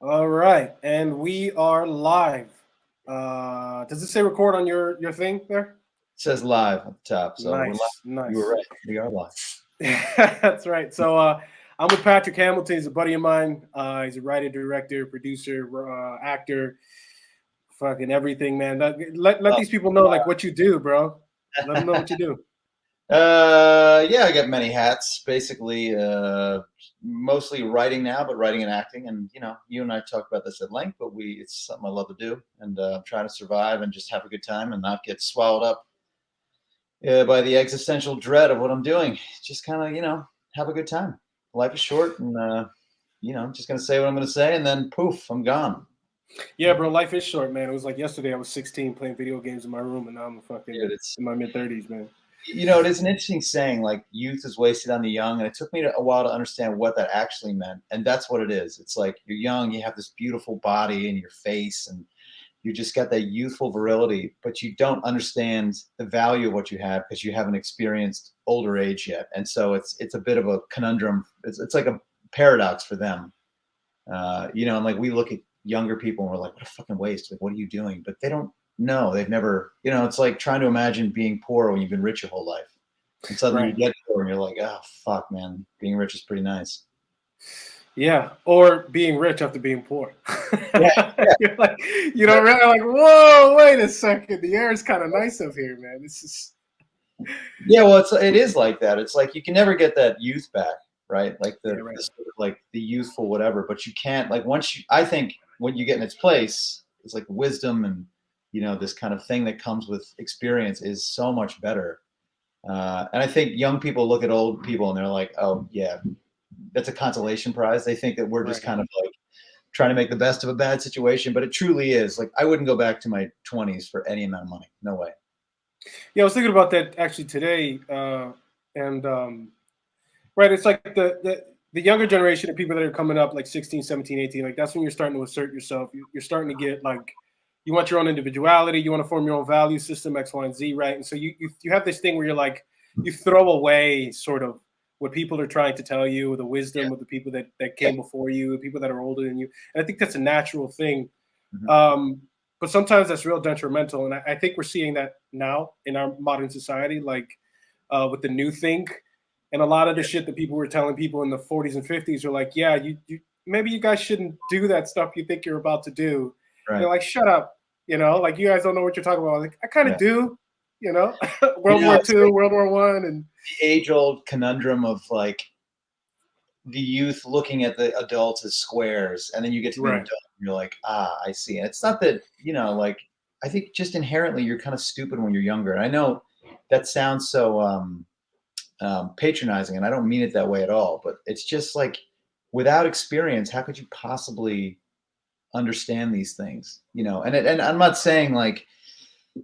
All right, and we are live. Does it say record on your thing there? It says live at the top, so we're live. Nice, You were nice. right. We are live. That's right. So I'm with Patrick Hamilton. He's a buddy of mine. He's a writer, director, producer, actor, fucking everything, man. Let Oh, these people know like what you do, bro. Let them know what you do. yeah, I got many hats. Basically, mostly writing now, but writing and acting. And you and I talk about this at length, but it's something I love to do, and I'm trying to survive and just have a good time and not get swallowed up by the existential dread of what I'm doing. Just kind of, have a good time. Life is short, and I'm just gonna say what I'm gonna say, and then poof, I'm gone. Yeah, bro. Life is short, man. It was like yesterday. I was 16 playing video games in my room, and now I'm fucking Dude, it's in my mid 30s, man. it is an interesting saying, like youth is wasted on the young, and it took me a while to understand what that actually meant. And that's what it is. It's like you're young, you have this beautiful body and your face, and you just got that youthful virility, but you don't understand the value of what you have because you haven't experienced older age yet. And so it's a bit of a conundrum. It's like a paradox for them, and like we look at younger people and we're like, what a fucking waste. Like, what are you doing? But they don't know. They've never, it's like trying to imagine being poor when you've been rich your whole life. And suddenly you Right. get poor and you're like, oh, fuck, man. Being rich is pretty nice. Yeah, or being rich after being poor. Yeah. Yeah. You're like, you know, really like, whoa, wait a second. The air is kind of nice up here, man. This is Yeah. Well, it is like that. It's like you can never get that youth back, right? Like yeah, right, the sort of like the youthful whatever, but you can't, like, I think what you get in its place is like wisdom and, this kind of thing that comes with experience is so much better. And I think young people look at old people and they're like, oh, yeah, that's a consolation prize. They think that we're just right. kind of like trying to make the best of a bad situation, but it truly is. Like, I wouldn't go back to my 20s for any amount of money. No way. Yeah, I was thinking about that actually today, and right, it's like the younger generation of people that are coming up, like 16, 17, 18. Like that's when you're starting to assert yourself. You're starting to get like you want your own individuality. You want to form your own value system, X, Y, and Z, right? And so you have this thing where you're like you throw away sort of what people are trying to tell you, the Yeah. wisdom of the people that Yeah. came before you, the people that are older than you. And I think that's a natural thing. Mhm. Um, but sometimes that's real detrimental, and I think we're seeing that now in our modern society, like with the new think, and a lot of the Yeah. shit that people were telling people in the 40s and 50s are like, yeah, you maybe you guys shouldn't do that stuff you think you're about to do. And they're Right. like, shut up, like you guys don't know what you're talking about. Like, I kind of Yeah. do, World War It's II, like World War One, and the age old conundrum of like the youth looking at the adults as squares, and then you get to be an right, adult and you're like, ah, I see. And it's not that, like, I think just inherently you're kind of stupid when you're younger. And I know that sounds so patronizing, and I don't mean it that way at all, but it's just like without experience, how could you possibly understand these things? And I'm not saying like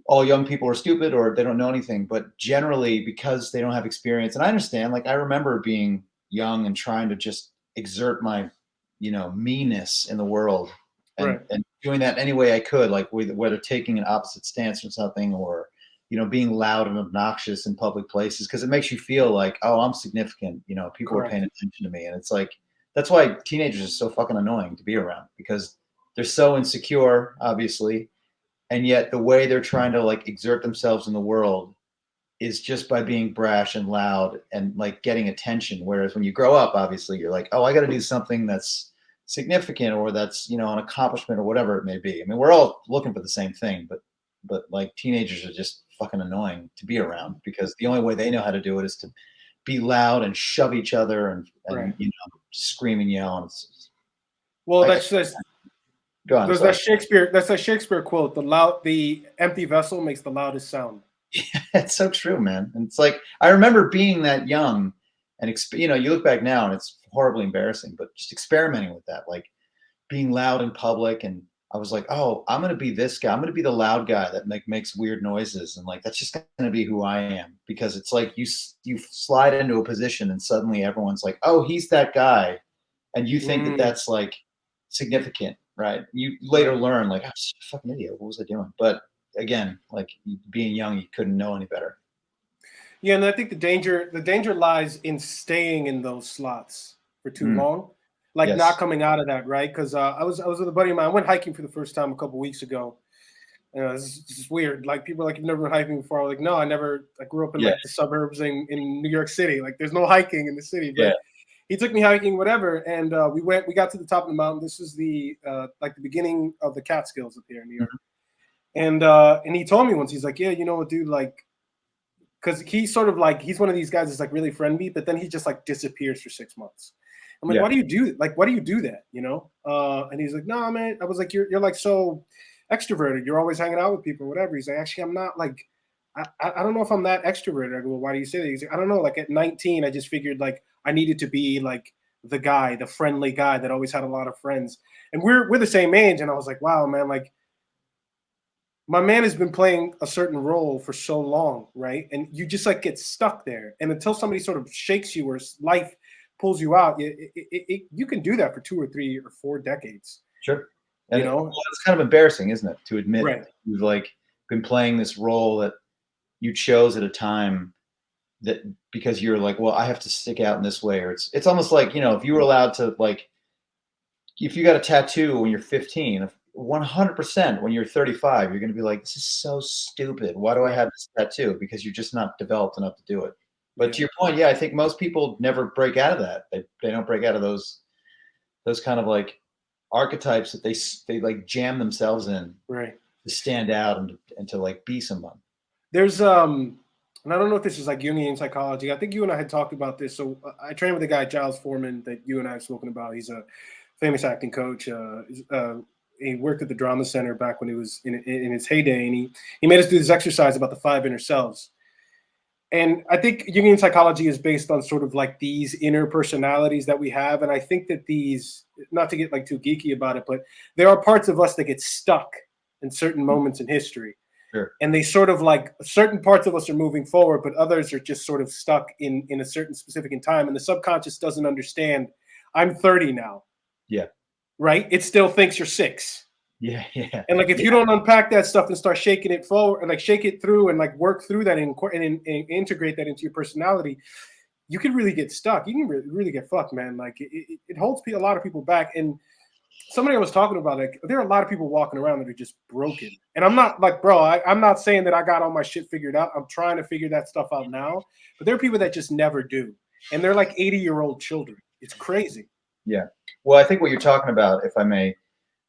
all young people are stupid or they don't know anything, but generally because they don't have experience. And I understand, like, I remember being young and trying to just exert my, meanness in the world and, right, and doing that any way I could, like whether taking an opposite stance or something, or, being loud and obnoxious in public places. Cause it makes you feel like, oh, I'm significant, people are paying correct, attention to me. And it's like, that's why teenagers are so fucking annoying to be around, because they're so insecure, obviously, and yet the way they're trying to like exert themselves in the world is just by being brash and loud and like getting attention. Whereas when you grow up, obviously you're like, oh, I got to do something that's significant, or that's, an accomplishment, or whatever it may be. I mean, we're all looking for the same thing, but like teenagers are just fucking annoying to be around, because the only way they know how to do it is to be loud and shove each other and right. scream and yell. And Well, I, that's go on. I'm there's that sorry. Shakespeare. That's that Shakespeare quote. The empty vessel makes the loudest sound. It's so true, man. And it's like I remember being that young, and you look back now and it's horribly embarrassing, but just experimenting with that, like being loud in public. And I was like, oh, I'm gonna be this guy. I'm gonna be the loud guy that makes weird noises, and like that's just gonna be who I am. Because it's like you slide into a position and suddenly everyone's like, oh, he's that guy, and you think that Mm, that's like significant, right? You later right. learn like, I'm such a fucking idiot. What was I doing? But again, like being young, you couldn't know any better. Yeah, and I think the danger lies in staying in those slots for too Mm, long. like not Yes. coming out of that, right? Because I was with a buddy of mine. I went hiking for the first time a couple weeks ago. This is weird. Like people are like, you've never been hiking before. I'm like, no, I never. I grew up in Yeah. like the suburbs in New York City. Like there's no hiking in the city. Yeah. But he took me hiking, whatever, and we got to the top of the mountain. This is the like the beginning of the Catskills up here in New York. Mhm. And he told me once, he's like, yeah, you know what, dude, like, because he's sort of like, he's one of these guys that's like really friendly, but then he just like disappears for 6 months. I'm like, Yeah. why do you do like, why do you do that? You know? And he's like, no, man. I was like, you're like so extroverted. You're always hanging out with people, whatever. He's like, actually, I'm not like, I don't know if I'm that extroverted. I go, well, why do you say that? He's like, I don't know. Like at 19, I just figured like I needed to be like the guy, the friendly guy that always had a lot of friends. And we're the same age. And I was like, wow, man, like my man has been playing a certain role for so long, right? And you just like get stuck there. And until somebody sort of shakes you or life pulls you out, you can do that for 2 or 3 or 4 decades. Sure. You And know, well, it's kind of embarrassing, isn't it, to admit right? you've like been playing this role that you chose at a time that because you're like, well, I have to stick out in this way, or it's almost like, if you were allowed to like, if you got a tattoo when you're 15, 100% when you're 35, you're going to be like, this is so stupid. Why do I Right. have this tattoo? Because you're just not developed enough to do it. But Yeah. to your point, yeah, I think most people never break out of that. They don't break out of those kind of like archetypes that they like jam themselves in Right. to stand out and to like be someone. There's and I don't know if this is like Jungian psychology. I think you and I had talked about this. So I trained with a guy, Giles Foreman, that you and I have spoken about. He's a famous acting coach. He worked at the Drama Center back when he was in his heyday, and he made us do this exercise about the 5 inner selves. And I think Jungian psychology is based on sort of like these inner personalities that we have. And I think that these, not to get like too geeky about it, but there are parts of us that get stuck in certain moments in history. Sure. And they sort of like certain parts of us are moving forward, but others are just sort of stuck in a certain specific in time. And the subconscious doesn't understand. I'm 30 now. Yeah. Right? It still thinks you're 6. Yeah. Yeah. And like if you don't unpack that stuff and start shaking it forward and like shake it through and like work through that and integrate that into your personality, you can really get stuck. You can really get fucked, man. Like it holds a lot of people back. And somebody I was talking about, like there are a lot of people walking around that are just broken. And I'm not like, bro, I'm not saying that I got all my shit figured out. I'm trying to figure that stuff out now. But there are people that just never do. And they're like 80-year-old children. It's crazy. Yeah. Well, I think what you're talking about, if I may,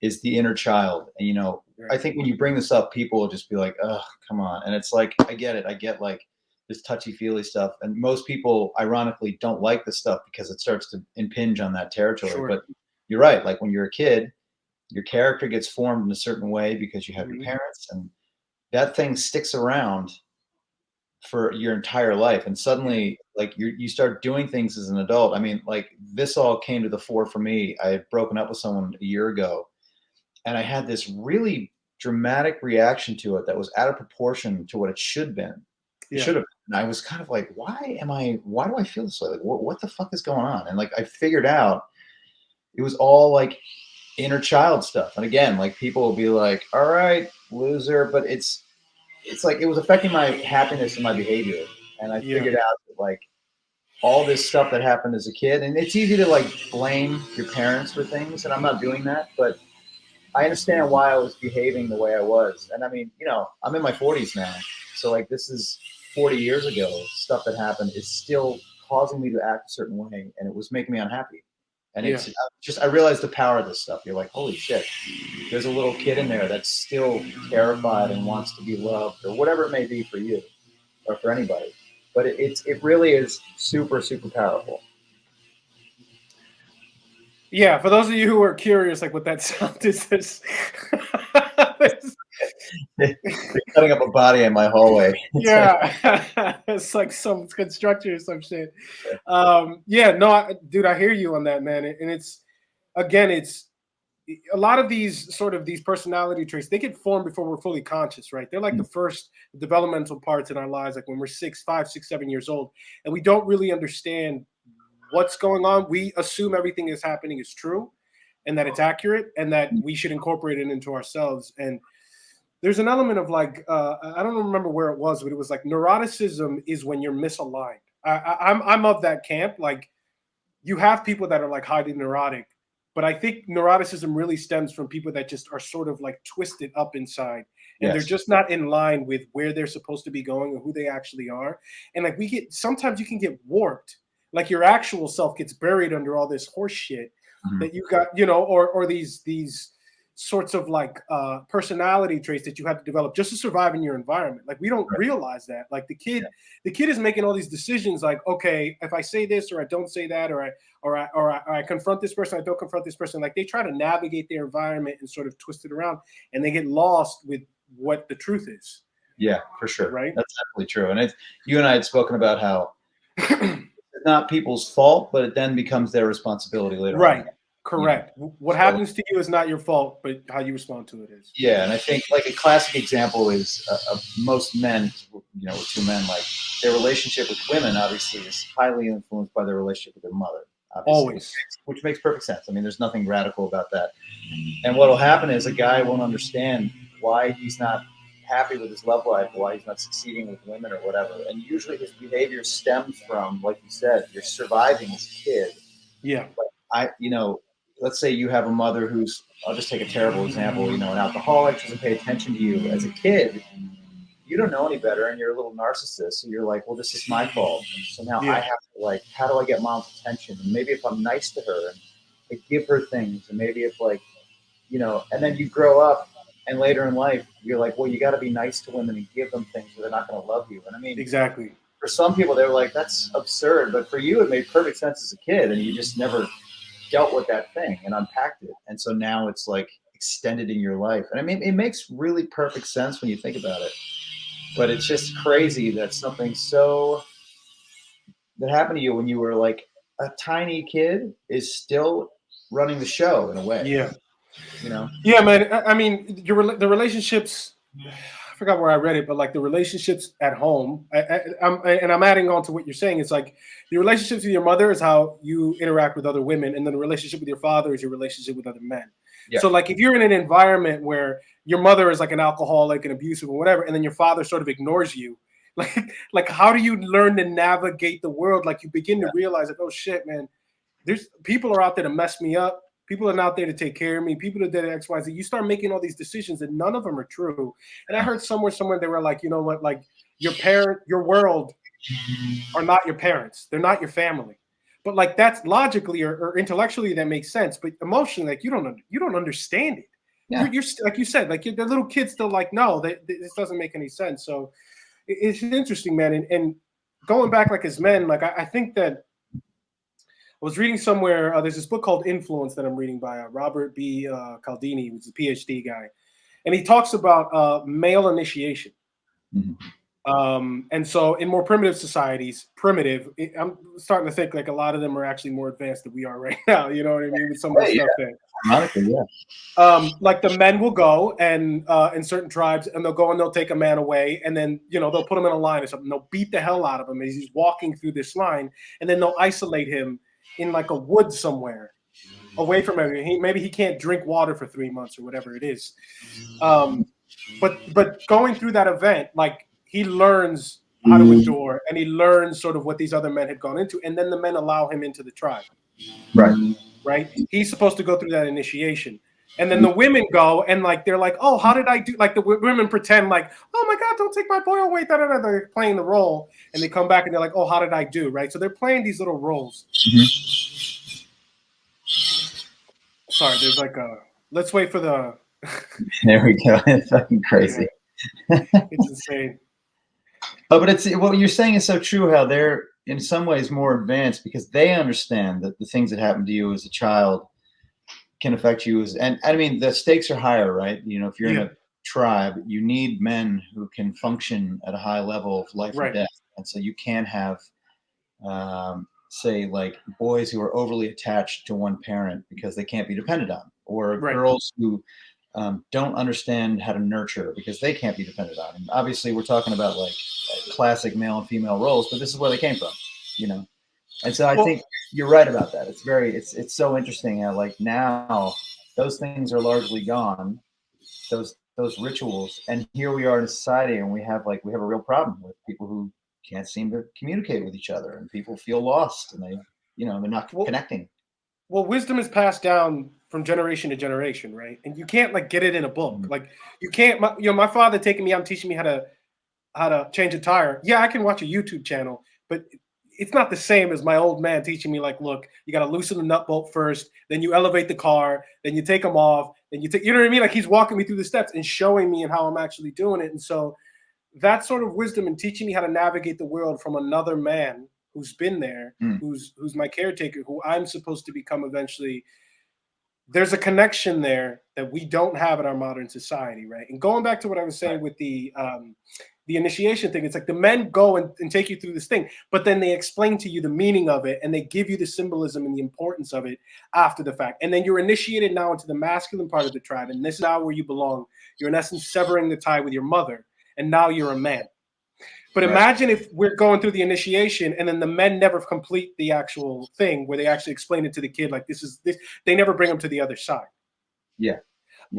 is the inner child. And, Right. I think when you bring this up, people will just be like, oh, come on. And it's like, I get it. I get like this touchy-feely stuff. And most people, ironically, don't like this stuff because it starts to impinge on that territory. Sure. But you're right. Like when you're a kid, your character gets formed in a certain way because you have your parents, and that thing sticks around for your entire life. And suddenly, like you start doing things as an adult. I mean, like this all came to the fore for me. I had broken up with someone a year ago, and I had this really dramatic reaction to it that was out of proportion to what it should have been. It should have been. And I was kind of like, why do I feel this way? Like, what the fuck is going on? And like, I figured out it was all like inner child stuff. And again, like people will be like, all right, loser. But it's like, it was affecting my happiness and my behavior. And I figured out that like all this stuff that happened as a kid, and it's easy to like blame your parents for things. And I'm not doing that, but I understand why I was behaving the way I was. And I mean, I'm in my 40s now. So like this is 40 years ago, stuff that happened is still causing me to act a certain way. And it was making me unhappy. And it's just, I realized the power of this stuff. You're like, holy shit, there's a little kid in there that's still terrified and wants to be loved, or whatever it may be for you or for anybody. But it really is super, super powerful. Yeah, for those of you who are curious, like what that sound is, this. They're cutting up a body in my hallway. Yeah, it's like some construction or some shit. Yeah, no, dude, I hear you on that, man. And it's a lot of these personality traits. They get formed before we're fully conscious, right? They're like the first developmental parts in our lives, like when we're 5, 6, 7 years old, and we don't really understand what's going on. We assume everything that's happening is true and that it's accurate and that we should incorporate it into ourselves. And there's an element of like, I don't remember where it was, but it was like neuroticism is when you're misaligned. I'm of that camp. Like you have people that are like highly neurotic, But I think neuroticism really stems from people that just are sort of like twisted up inside, and they're Yes. just not in line with where they're supposed to be going or who they actually are. And like sometimes you can get warped, like your actual self gets buried under all this horse shit Mhm. that you got, or these sorts of like personality traits that you have to develop just to survive in your environment. Like we don't Right. realize that. Like Yeah. the kid is making all these decisions. Like, okay, if I say this or I don't say that, or I confront this person, I don't confront this person. Like they try to navigate their environment and sort of twist it around, and they get lost with what the truth is. Yeah, for sure. Right. That's absolutely true. And you and I had spoken about how it's not people's fault, but it then becomes their responsibility later on. Right. Correct. What So happens to you is not your fault, but how you respond to it is. yeah, and I think like a classic example is most men, with two men, like their relationship with women obviously is highly influenced by their relationship with their mother, obviously, Always. which makes perfect sense. I mean, there's nothing radical about that. And what will happen is a guy won't understand why he's not happy with his love life, why he's not succeeding with women or whatever. And usually his behavior stems from, like you said, you're surviving as a kid. Yeah. Let's say you have a mother who's, I'll just take a terrible example, an alcoholic, doesn't pay attention to you as a kid. You don't know any better, and you're a little narcissist. So you're like, well, this is my fault. So now I have to how do I get mom's attention? And maybe if I'm nice to her and I give her things, and maybe if and then you grow up, and later in life, you're like, well, you got to be nice to women and give them things, or they're not going to love you. And I mean, exactly. For some people, they're like, that's absurd. But for you, it made perfect sense as a kid, and you just never dealt with that thing and unpacked it. And so now it's like extended in your life. And I mean, it makes really perfect sense when you think about it. But it's just crazy that something that happened to you when you were like a tiny kid is still running the show in a way. Yeah. Yeah, man. I mean, the relationships. I forgot where I read it, but like the relationships at home, I'm adding on to what you're saying. It's like the relationships with your mother is how you interact with other women, and then the relationship with your father is your relationship with other men. Yeah. So like if you're in an environment where your mother is like an alcoholic and abusive or whatever, and then your father sort of ignores you, like how do you learn to navigate the world? Like you begin to realize like, oh shit, man, there's people are out there to mess me up. People are not there to take care of me. People are there to X, Y, Z. You start making all these decisions and none of them are true. And I heard somewhere they were like, you know what, like your world are not your parents. They're not your family. But like that's logically or intellectually that makes sense. But emotionally, like you don't understand it. Yeah. You're like you said, like the little kids still like, no, this doesn't make any sense. So it's interesting, man. And going back like as men, like I think that I was reading somewhere, there's this book called Influence that I'm reading by Robert B. Cialdini, who's a PhD guy. And he talks about male initiation. Mm-hmm. And so in more primitive societies, I'm starting to think like a lot of them are actually more advanced than we are right now. You know what I mean? With some of the stuff there. Like the men will go and in certain tribes and they'll go and they'll take a man away and then, they'll put him in a line or something. They'll beat the hell out of him as he's walking through this line and then they'll isolate him in like a wood somewhere away from everything. Maybe he can't drink water for 3 months or whatever it is. But going through that event, like he learns how to endure and he learns sort of what these other men had gone into. And then the men allow him into the tribe. Right. He's supposed to go through that initiation. And then the women go and like, they're like, oh, how did I do? Like the women pretend like, oh my God, don't take my boy away. They're playing the role. And they come back and they're like, oh, how did I do? Right. So they're playing these little roles. Mm-hmm. Sorry, there's like let's wait for the. There we go. It's fucking crazy. It's insane. Oh, but what you're saying is so true, how they're in some ways more advanced because they understand that the things that happened to you as a child can affect you and I mean the stakes are higher, right? If you're in a tribe, you need men who can function at a high level of life or death, and so you can have say like boys who are overly attached to one parent because they can't be depended on, or girls who don't understand how to nurture because they can't be depended on. And obviously we're talking about like classic male and female roles, but this is where they came from, And so I think you're right about that. It's so interesting how like now those things are largely gone, those rituals, and here we are in a society and we have a real problem with people who can't seem to communicate with each other and people feel lost and they're not connecting. well, wisdom is passed down from generation to generation, right? And you can't like get it in a book. Like you can't, my father taking me out and teaching me how to change a tire. Yeah, I can watch a YouTube channel, but it's not the same as my old man teaching me like, look, you got to loosen the nut bolt first, then you elevate the car, then you take them off, then you take, you know what I mean? Like he's walking me through the steps and showing me and how I'm actually doing it. And so that sort of wisdom and teaching me how to navigate the world from another man who's been there, who's my caretaker, who I'm supposed to become eventually. There's a connection there that we don't have in our modern society, right? And going back to what I was saying with the initiation thing, it's like the men go and take you through this thing, but then they explain to you the meaning of it and they give you the symbolism and the importance of it after the fact. And then you're initiated now into the masculine part of the tribe, and this is now where you belong. You're in essence severing the tie with your mother, and now you're a man. But imagine if we're going through the initiation and then the men never complete the actual thing where they actually explain it to the kid, like this is this. They never bring them to the other side. Yeah.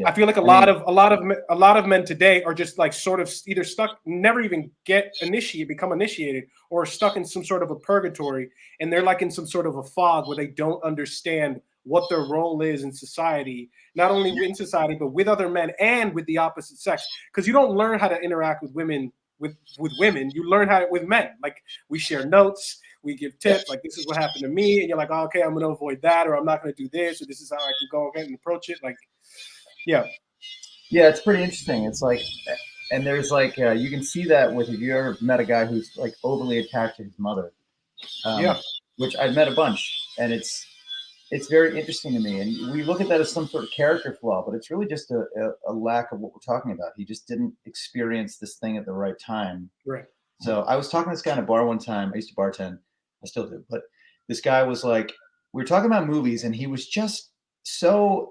I feel like a lot of men today are just like sort of either stuck, never even become initiated, or stuck in some sort of a purgatory, and they're like in some sort of a fog where they don't understand what their role is in society, not only in society but with other men and with the opposite sex. Because you don't learn how to interact with women with women, you learn how to with men. Like we share notes, we give tips, like this is what happened to me, and you're like, oh, okay, I'm gonna avoid that, or I'm not gonna do this, or this is how I can go ahead and approach it. Like, yeah. Yeah, it's pretty interesting. It's like, and there's like, you can see that with, if you ever met a guy who's like overly attached to his mother, Yeah. which I've met a bunch, and it's very interesting to me. And we look at that as some sort of character flaw, but it's really just a lack of what we're talking about. He just didn't experience this thing at the right time. Right. So I was talking to this guy in a bar one time. I used to bartend. I still do. But this guy was like, we were talking about movies, and he was just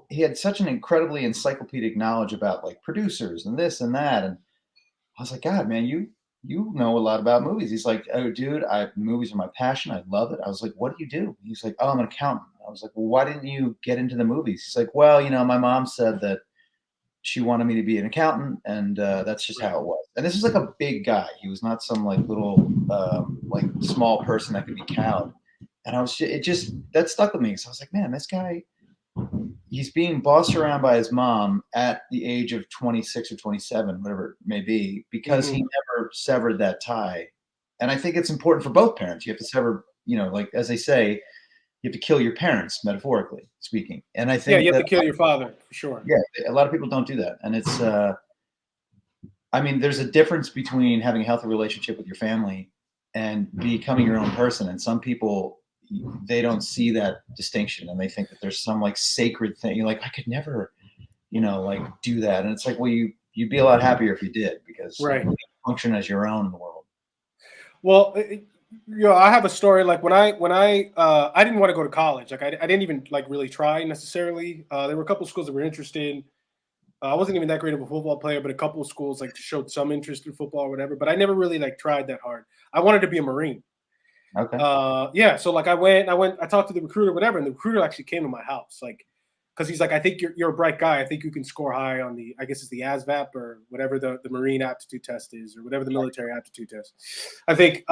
he had such an incredibly encyclopedic knowledge about like producers and this and that. And I was like, God, man, you know a lot about movies. He's like, oh, dude, movies are my passion. I love it. I was like, what do you do? He's like, oh, I'm an accountant. I was like, well, why didn't you get into the movies? He's like, well, my mom said that she wanted me to be an accountant, and that's just how it was. And this is like a big guy. He was not some like little like small person that could be cowed. And that stuck with me. So I was like, man, this guy, he's being bossed around by his mom at the age of 26 or 27, whatever it may be, because he never severed that tie. And I think it's important for both parents. You have to sever, like as they say, you have to kill your parents, metaphorically speaking. And I think you have to kill your father for sure. Yeah, a lot of people don't do that, and it's. I mean, there's a difference between having a healthy relationship with your family and becoming your own person. And some people, they don't see that distinction, and they think that there's some like sacred thing. You're like, I could never, like do that. And it's like, well, you'd be a lot happier if you did, because you function as your own in the world. Well, I have a story. Like when I didn't want to go to college. Like I didn't even like really try necessarily. There were a couple of schools that were interested. I wasn't even that great of a football player, but a couple of schools like showed some interest in football or whatever. But I never really like tried that hard. I wanted to be a Marine. Okay. Yeah. So like I talked to the recruiter, whatever, and the recruiter actually came to my house, like, because he's like, I think you're a bright guy. I think you can score high on I guess it's the ASVAB or whatever the Marine aptitude test is, or whatever the military aptitude test. I think.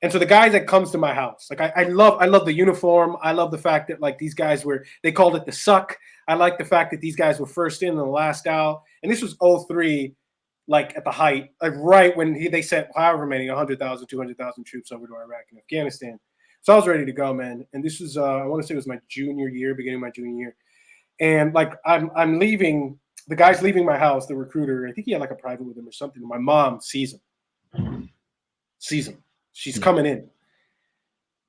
And so the guy that comes to my house, like I love the uniform. I love the fact that like these guys they called it the suck. I like the fact that these guys were first in and the last out. And this was 2003, like at the height, like right when they sent however many, 100,000, 200,000 troops over to Iraq and Afghanistan. So I was ready to go, man. And this was, I want to say it was my junior year, beginning of my junior year. And like I'm leaving, the guy's leaving my house, the recruiter. I think he had like a private with him or something. My mom sees him. She's coming in.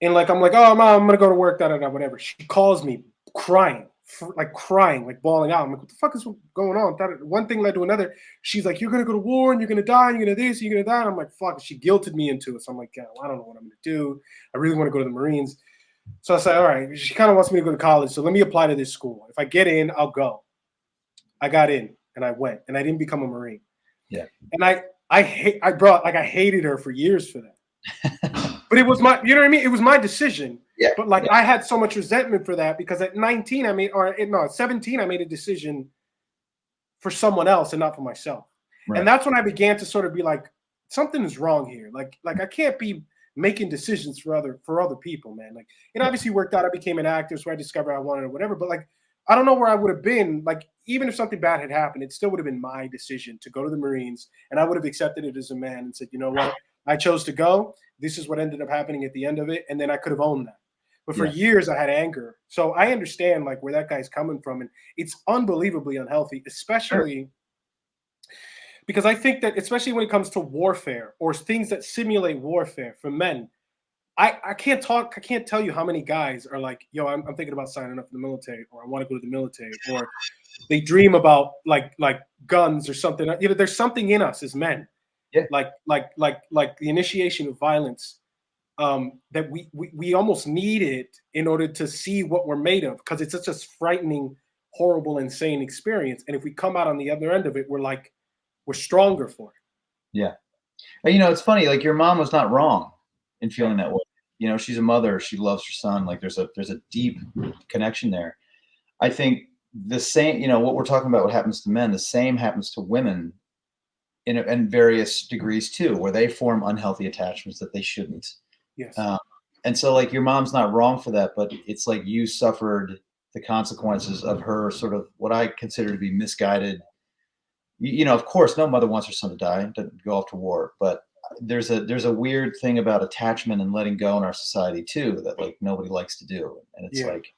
And like, I'm like, oh, Mom, I'm going to go to work, whatever. She calls me crying, like bawling out. I'm like, what the fuck is going on? One thing led to another. She's like, you're going to go to war and you're going to die and you're going to this, you're going to die. And I'm like, fuck. She guilted me into it. So I'm like, yeah, well, I don't know what I'm going to do. I really want to go to the Marines. So I said, all right, she kind of wants me to go to college. So let me apply to this school. If I get in, I'll go. I got in and I went and I didn't become a Marine. Yeah. And I hated her for years for that. But it was my, you know what I mean? It was my decision. Yeah. But like I had so much resentment for that because at 17, at 17, I made a decision for someone else and not for myself. Right. And that's when I began to sort of be like, something is wrong here. Like I can't be making decisions for other people, man. Like it obviously worked out. I became an actor, so I discovered I wanted or whatever. But like I don't know where I would have been. Like even if something bad had happened, it still would have been my decision to go to the Marines, and I would have accepted it as a man and said, you know what, I chose to go. This is what ended up happening at the end of it, and then I could have owned that. But for years, I had anger. So I understand like where that guy's coming from, and it's unbelievably unhealthy, especially because I think that especially when it comes to warfare or things that simulate warfare for men, I can't tell you how many guys are like, yo, I'm thinking about signing up for the military, or I want to go to the military, or they dream about like guns or something. You know, there's something in us as men, like the initiation of violence, that we almost need it in order to see what we're made of, because it's such a frightening, horrible, insane experience. And if we come out on the other end of it, we're stronger for it. Yeah. And, you know, it's funny, like your mom was not wrong in feeling that way. You know, she's a mother, she loves her son. Like there's a deep connection there. I think the same, you know, what we're talking about, what happens to men, the same happens to women in various degrees too, where they form unhealthy attachments that they shouldn't. Yes. And so like your mom's not wrong for that, but it's like you suffered the consequences of her sort of what I consider to be misguided. You know, of course, no mother wants her son to die, to go off to war, but there's a weird thing about attachment and letting go in our society too, that like nobody likes to do. And it's like,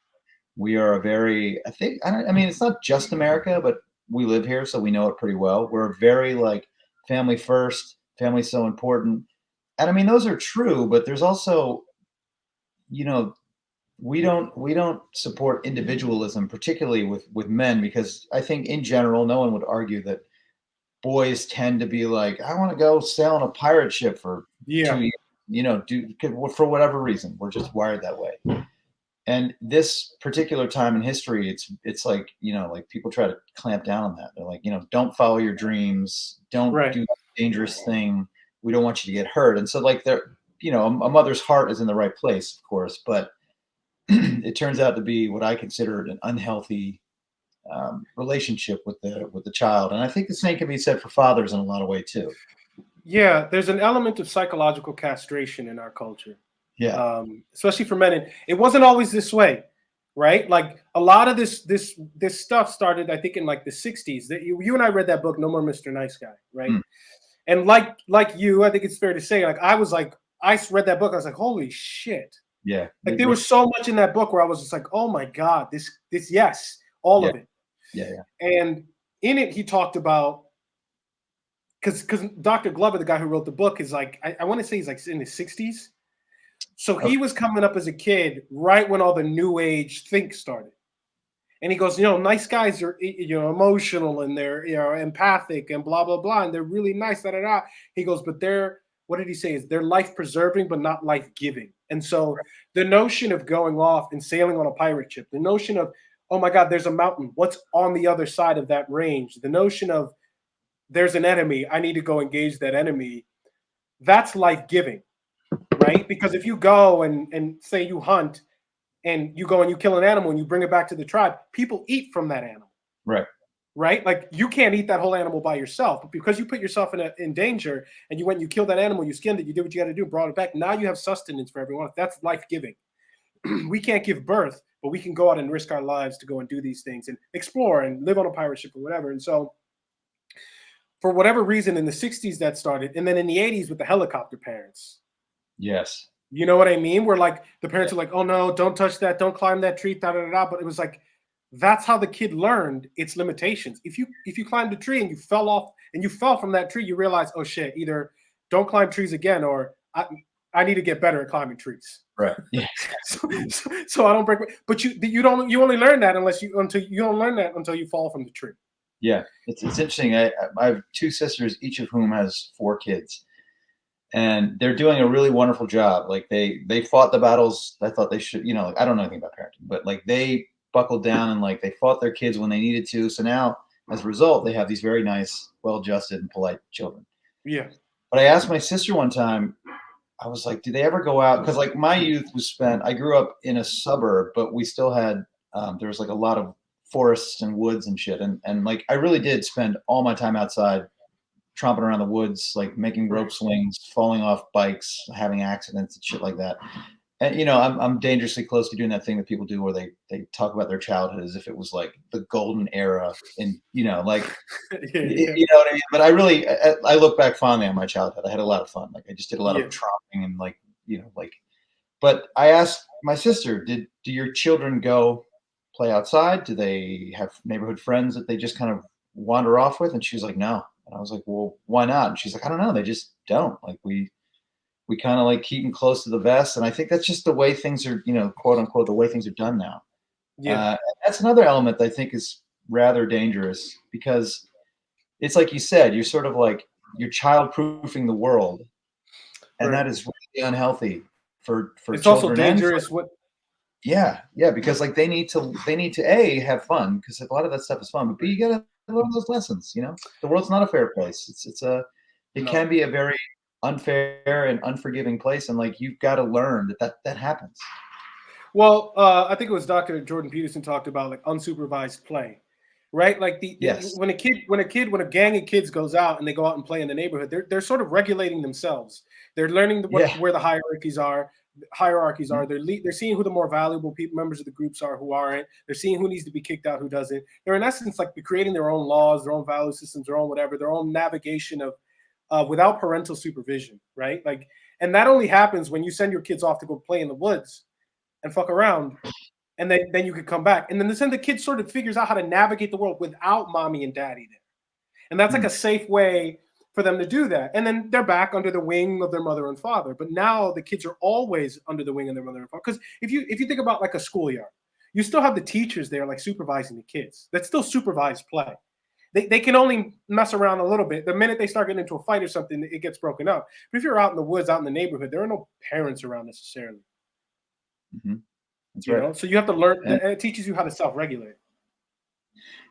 we are a very, I mean, it's not just America, but we live here, so we know it pretty well. We're very like family first, family's so important. And I mean, those are true, but there's also, you know, we don't support individualism, particularly with men, because I think in general, no one would argue that boys tend to be like, I want to go sail on a pirate ship for 2 years, you know, for whatever reason. We're just wired that way. And this particular time in history, it's like, you know, like people try to clamp down on that. They're like, you know, don't follow your dreams, don't do the dangerous thing. We don't want you to get hurt. And so like they're, you know, a mother's heart is in the right place, of course, but it turns out to be what I consider an unhealthy relationship with the child. And I think the same can be said for fathers in a lot of ways too. Yeah, there's an element of psychological castration in our culture. Yeah. Especially for men. And it wasn't always this way, right? Like a lot of this stuff started, I think, in like the 60s. That you and I read that book, No More Mr. Nice Guy, right? And like you, I think it's fair to say, like I read that book, I was like, holy shit. Yeah. Like there was so much in that book where I was just like, oh my God, this yes, all of it. Yeah. And in it, he talked about, because Dr. Glover, the guy who wrote the book, is like, I want to say he's like in his 60s. So he was coming up as a kid right when all the new age think started. And he goes, you know, nice guys are, you know, emotional and they're, you know, empathic and blah, blah, blah. And they're really nice. Da, da, da. He goes, but what did he say? Is they're life preserving, but not life giving. And so the notion of going off and sailing on a pirate ship, the notion of, oh my God, there's a mountain. What's on the other side of that range? The notion of there's an enemy. I need to go engage that enemy. That's life giving, right? Because if you go and say you hunt and you go and you kill an animal and you bring it back to the tribe, people eat from that animal. Right? Like you can't eat that whole animal by yourself, but because you put yourself in danger and you went and you killed that animal, you skinned it, you did what you got to do, brought it back. Now you have sustenance for everyone. That's life giving. We can't give birth, but we can go out and risk our lives to go and do these things and explore and live on a pirate ship or whatever. And so for whatever reason in the 60s that started, and then in the 80s with the helicopter parents. Yes. You know what I mean? Where like the parents are like, oh no, don't touch that, don't climb that tree, da da da. But it was like, that's how the kid learned its limitations. If you climbed a tree and you fell off and you fell from that tree, you realize, oh shit, either don't climb trees again or I need to get better at climbing trees. Right. Yeah. so I don't break. But you only learn that until you fall from the tree. Yeah, it's interesting. I have two sisters, each of whom has 4 kids, and they're doing a really wonderful job. Like they fought the battles I thought they should. You know, like I don't know anything about parenting, but like they buckled down and like they fought their kids when they needed to. So now, as a result, they have these very nice, well-adjusted, and polite children. Yeah. But I asked my sister one time, I was like, "Do they ever go out?" Because like my youth was spent. I grew up in a suburb, but we still had there was like a lot of forests and woods and shit, and like I really did spend all my time outside tromping around the woods, like making rope swings, falling off bikes, having accidents and shit like that. And I'm dangerously close to doing that thing that people do where they talk about their childhood as if it was like the golden era, and like Yeah, you know what I mean. But I look back fondly on my childhood. I had a lot of fun. Like I just did a lot of yeah. tromping and like. But I asked my sister, do your children go play outside? Do they have neighborhood friends that they just kind of wander off with? And she's like, no. And I was like, well, why not? And she's like, I don't know. They just don't. Like we kind of like keep them close to the vest. And I think that's just the way things are, quote unquote, the way things are done now. Yeah, That's another element that I think is rather dangerous because it's like you said, you're sort of like you're child proofing the world. And right. that is really unhealthy for It's also children and for dangerous. What? yeah, because like they need to A, have fun because a lot of that stuff is fun, but B, you gotta learn those lessons. The world's not a fair place. It No. can be a very unfair and unforgiving place, and like you've got to learn that happens. Well, I think it was Dr. Jordan Peterson talked about like unsupervised play, right? Like Yes. when a gang of kids goes out and they go out and play in the neighborhood, they're sort of regulating themselves. They're learning Yeah. where the hierarchies are. Mhm. They're seeing who the more valuable members of the groups are, who aren't. They're seeing who needs to be kicked out, who doesn't. They're in essence like creating their own laws, their own value systems, their own whatever, their own navigation of without parental supervision, right? Like, and that only happens when you send your kids off to go play in the woods and fuck around, and then you could come back. And then the kid sort of figures out how to navigate the world without mommy and daddy there. And that's like Mm. a safe way for them to do that. And then they're back under the wing of their mother and father. But now the kids are always under the wing of their mother and father. Because if you think about like a schoolyard, you still have the teachers there like supervising the kids. That's still supervised play. They can only mess around a little bit. The minute they start getting into a fight or something, it gets broken up. But if you're out in the woods, out in the neighborhood, there are no parents around necessarily. Hmm. That's right. So you have to learn. And It teaches you how to self-regulate.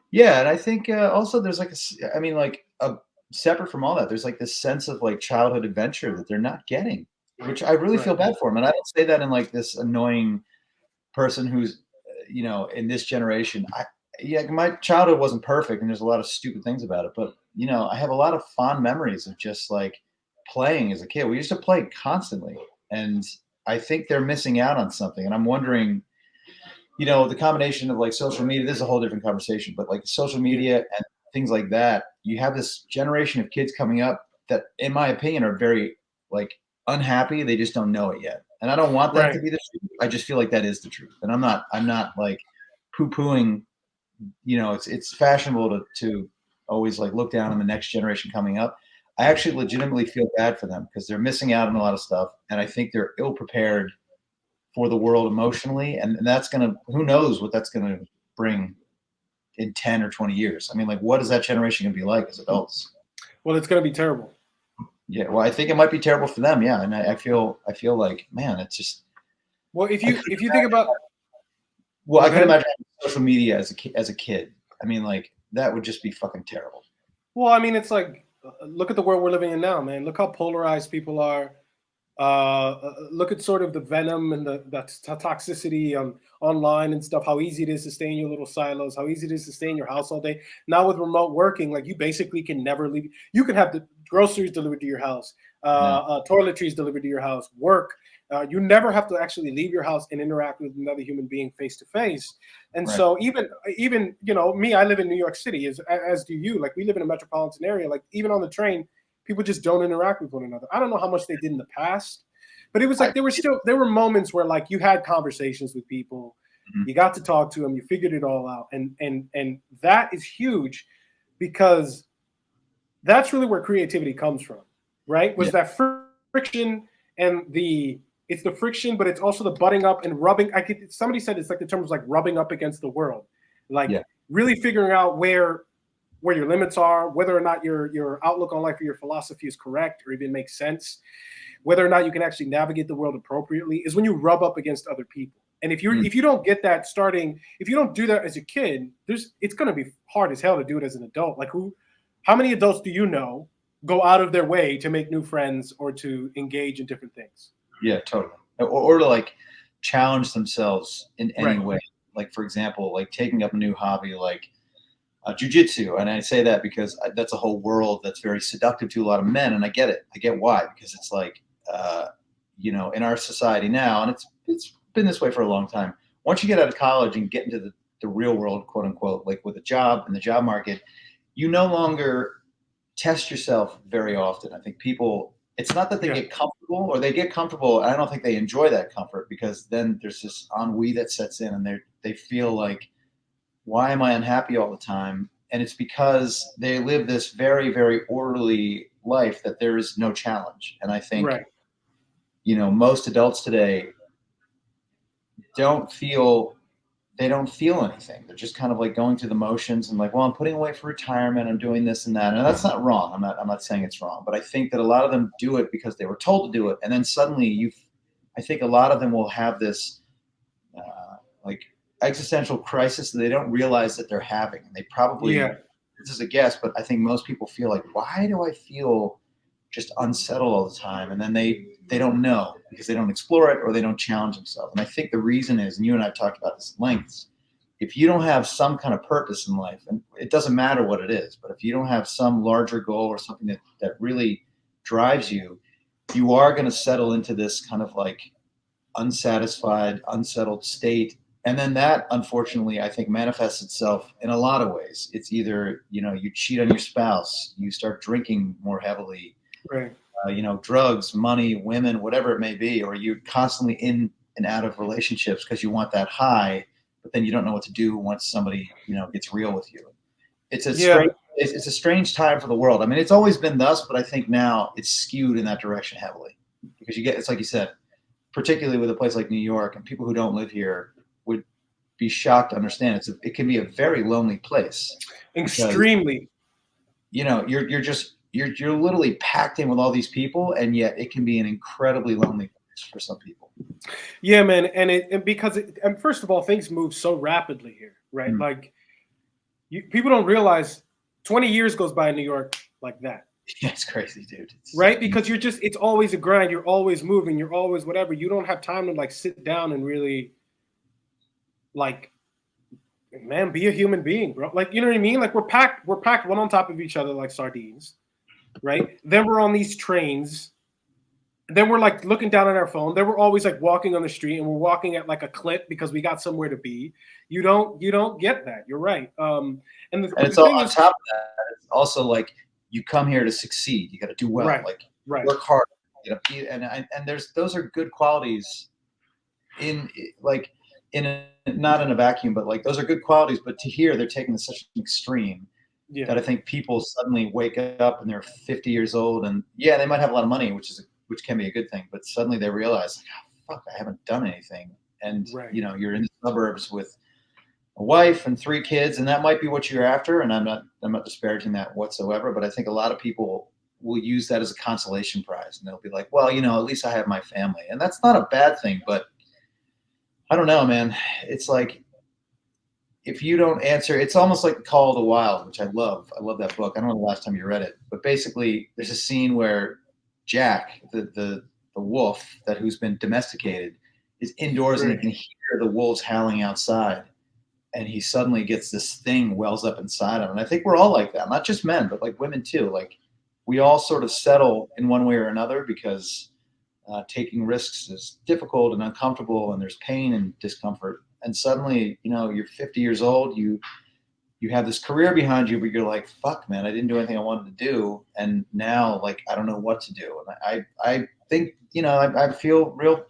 yeah, and I think also there's like I mean, like separate from all that, there's like this sense of like childhood adventure that they're not getting, which I really Right. feel bad for them. And I don't say that in like this annoying person who's in this generation. Yeah, my childhood wasn't perfect and there's a lot of stupid things about it, but I have a lot of fond memories of just like playing as a kid. We used to play constantly, and I think they're missing out on something, and I'm wondering, the combination of like social media, this is a whole different conversation, but like social Yeah. media and things like that, you have this generation of kids coming up that in my opinion are very like unhappy. They just don't know it yet, and I don't want that to Right. be the truth. I just feel like that is the truth, and I'm not like poo-pooing. It's fashionable to always like look down on the next generation coming up. I actually legitimately feel bad for them because they're missing out on a lot of stuff, and I think they're ill prepared for the world emotionally, and that's gonna, who knows what that's gonna bring in 10 or 20 years. I mean, like, what is that generation gonna be like as adults? Well, it's going to be terrible. Yeah, well, I think it might be terrible for them. Yeah, and I feel like, man, it's just Well, if I you could if you think about, well, I go could ahead. imagine social media as a kid. I mean, like that would just be fucking terrible. Well, I mean, it's like look at the world we're living in now, man. Look how polarized people are. Look at sort of the venom and the toxicity online and stuff. How easy it is to stay in your little silos. How easy it is to stay in your house all day. Now with remote working, like you basically can never leave. You can have the groceries delivered to your house, Yeah, toiletries delivered to your house, work. You never have to actually leave your house and interact with another human being face to face. And right. so even me, I live in New York City, as do you. Like we live in a metropolitan area. Like even on the train, people just don't interact with one another. I don't know how much they did in the past, but it was I, like there were moments where like you had conversations with people, mhm. you got to talk to them, you figured it all out, and that is huge because that's really where creativity comes from, right? Yeah, Was that friction and it's the friction, but it's also the butting up and rubbing. Somebody said it's like the term was like rubbing up against the world, like yeah, really figuring out where your limits are, whether or not your outlook on life or your philosophy is correct or even makes sense, whether or not you can actually navigate the world appropriately is when you rub up against other people. And mm, if you don't get that starting, if you don't do that as a kid, it's going to be hard as hell to do it as an adult. Like how many adults do you know go out of their way to make new friends or to engage in different things? yeah, totally. Or to like challenge themselves in any Right. way. Like for example, like taking up a new hobby, like jujitsu. And I say that because that's a whole world that's very seductive to a lot of men. And I get it. I get why, because it's like, in our society now, and it's been this way for a long time. Once you get out of college and get into the real world, quote unquote, like with a job in the job market, you no longer test yourself very often. I think people, it's not that they get comfortable, or they get comfortable. I don't think they enjoy that comfort, because then there's this ennui that sets in, and they feel like, why am I unhappy all the time? And it's because they live this very, very orderly life that there is no challenge. And I think, most adults today don't feel anything. They're just kind of like going through the motions and like, well, I'm putting away for retirement. I'm doing this and that. And that's not wrong. I'm not saying it's wrong, but I think that a lot of them do it because they were told to do it. And then suddenly I think a lot of them will have this like existential crisis that they don't realize that they're having. And they probably, this is a guess, but I think most people feel like, why do I feel just unsettled all the time? And then they don't know, because they don't explore it or they don't challenge themselves. And I think the reason is, and you and I have talked about this at length, if you don't have some kind of purpose in life, and it doesn't matter what it is, but if you don't have some larger goal or something that really drives you, you are going to settle into this kind of like unsatisfied, unsettled state. And then that, unfortunately, I think manifests itself in a lot of ways. It's either, you cheat on your spouse, you start drinking more heavily, drugs, money, women, whatever it may be, or you're constantly in and out of relationships because you want that high, but then you don't know what to do once somebody, gets real with you. It's a strange time for the world. I mean, it's always been thus, but I think now it's skewed in that direction heavily, because it's like you said, particularly with a place like New York, and people who don't live here would be shocked to understand it can be a very lonely place. Extremely. Because, you're literally packed in with all these people, and yet it can be an incredibly lonely place for some people. Yeah, man. And because first of all, things move so rapidly here, right? Mm-hmm. Like people don't realize 20 years goes by in New York like that. Yeah, it's crazy, dude. Right? Because it's always a grind. You're always moving. You're always whatever. You don't have time to like sit down and really like, man, be a human being, bro. Like, you know what I mean? Like we're packed one on top of each other like sardines, right? Then we're on these trains. Then we're like looking down at our phone. Then we're always like walking on the street, and we're walking at like a clip because we got somewhere to be. You don't get that. You're right. And it's all on top of that. It's also like you come here to succeed. You got to do well. Like work hard. And those are good qualities not in a vacuum, but like those are good qualities. But to here, they're taking such an extreme that I think people suddenly wake up and they're 50 years old, and they might have a lot of money, which can be a good thing, but suddenly they realize, like, oh, fuck, I haven't done anything. And you're in the suburbs with a wife and 3 kids, and that might be what you're after. And I'm not disparaging that whatsoever, but I think a lot of people will use that as a consolation prize, and they'll be like, well, at least I have my family, and that's not a bad thing. But I don't know, man. It's like, if you don't answer, it's almost like The Call of the Wild, which I love. I love that book. I don't know the last time you read it, but basically there's a scene where Jack, the wolf who's been domesticated, is indoors and he can hear the wolves howling outside. And he suddenly gets this thing wells up inside him. And I think we're all like that, not just men, but like women too. Like we all sort of settle in one way or another because taking risks is difficult and uncomfortable, and there's pain and discomfort. And suddenly, you're 50 years old, you have this career behind you, but you're like, fuck, man, I didn't do anything I wanted to do. And now, like, I don't know what to do. And I think, I feel real,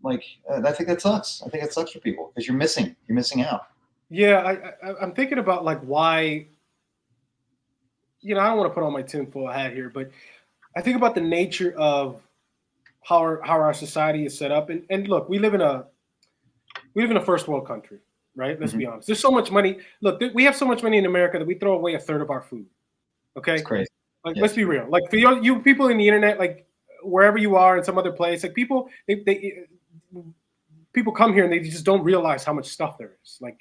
like, I think that sucks. I think it sucks for people because you're missing out. Yeah. I'm thinking about like why, I don't want to put on my tinfoil hat here, but I think about the nature of how our society is set up. And look, we live in a first world country, right? Let's be honest. There's so much money. Look, we have so much money in America that we throw away a third of our food. Okay, it's crazy. Like, let's be real. Like for you people in the internet, like wherever you are in some other place, like people come here and they just don't realize how much stuff there is. Like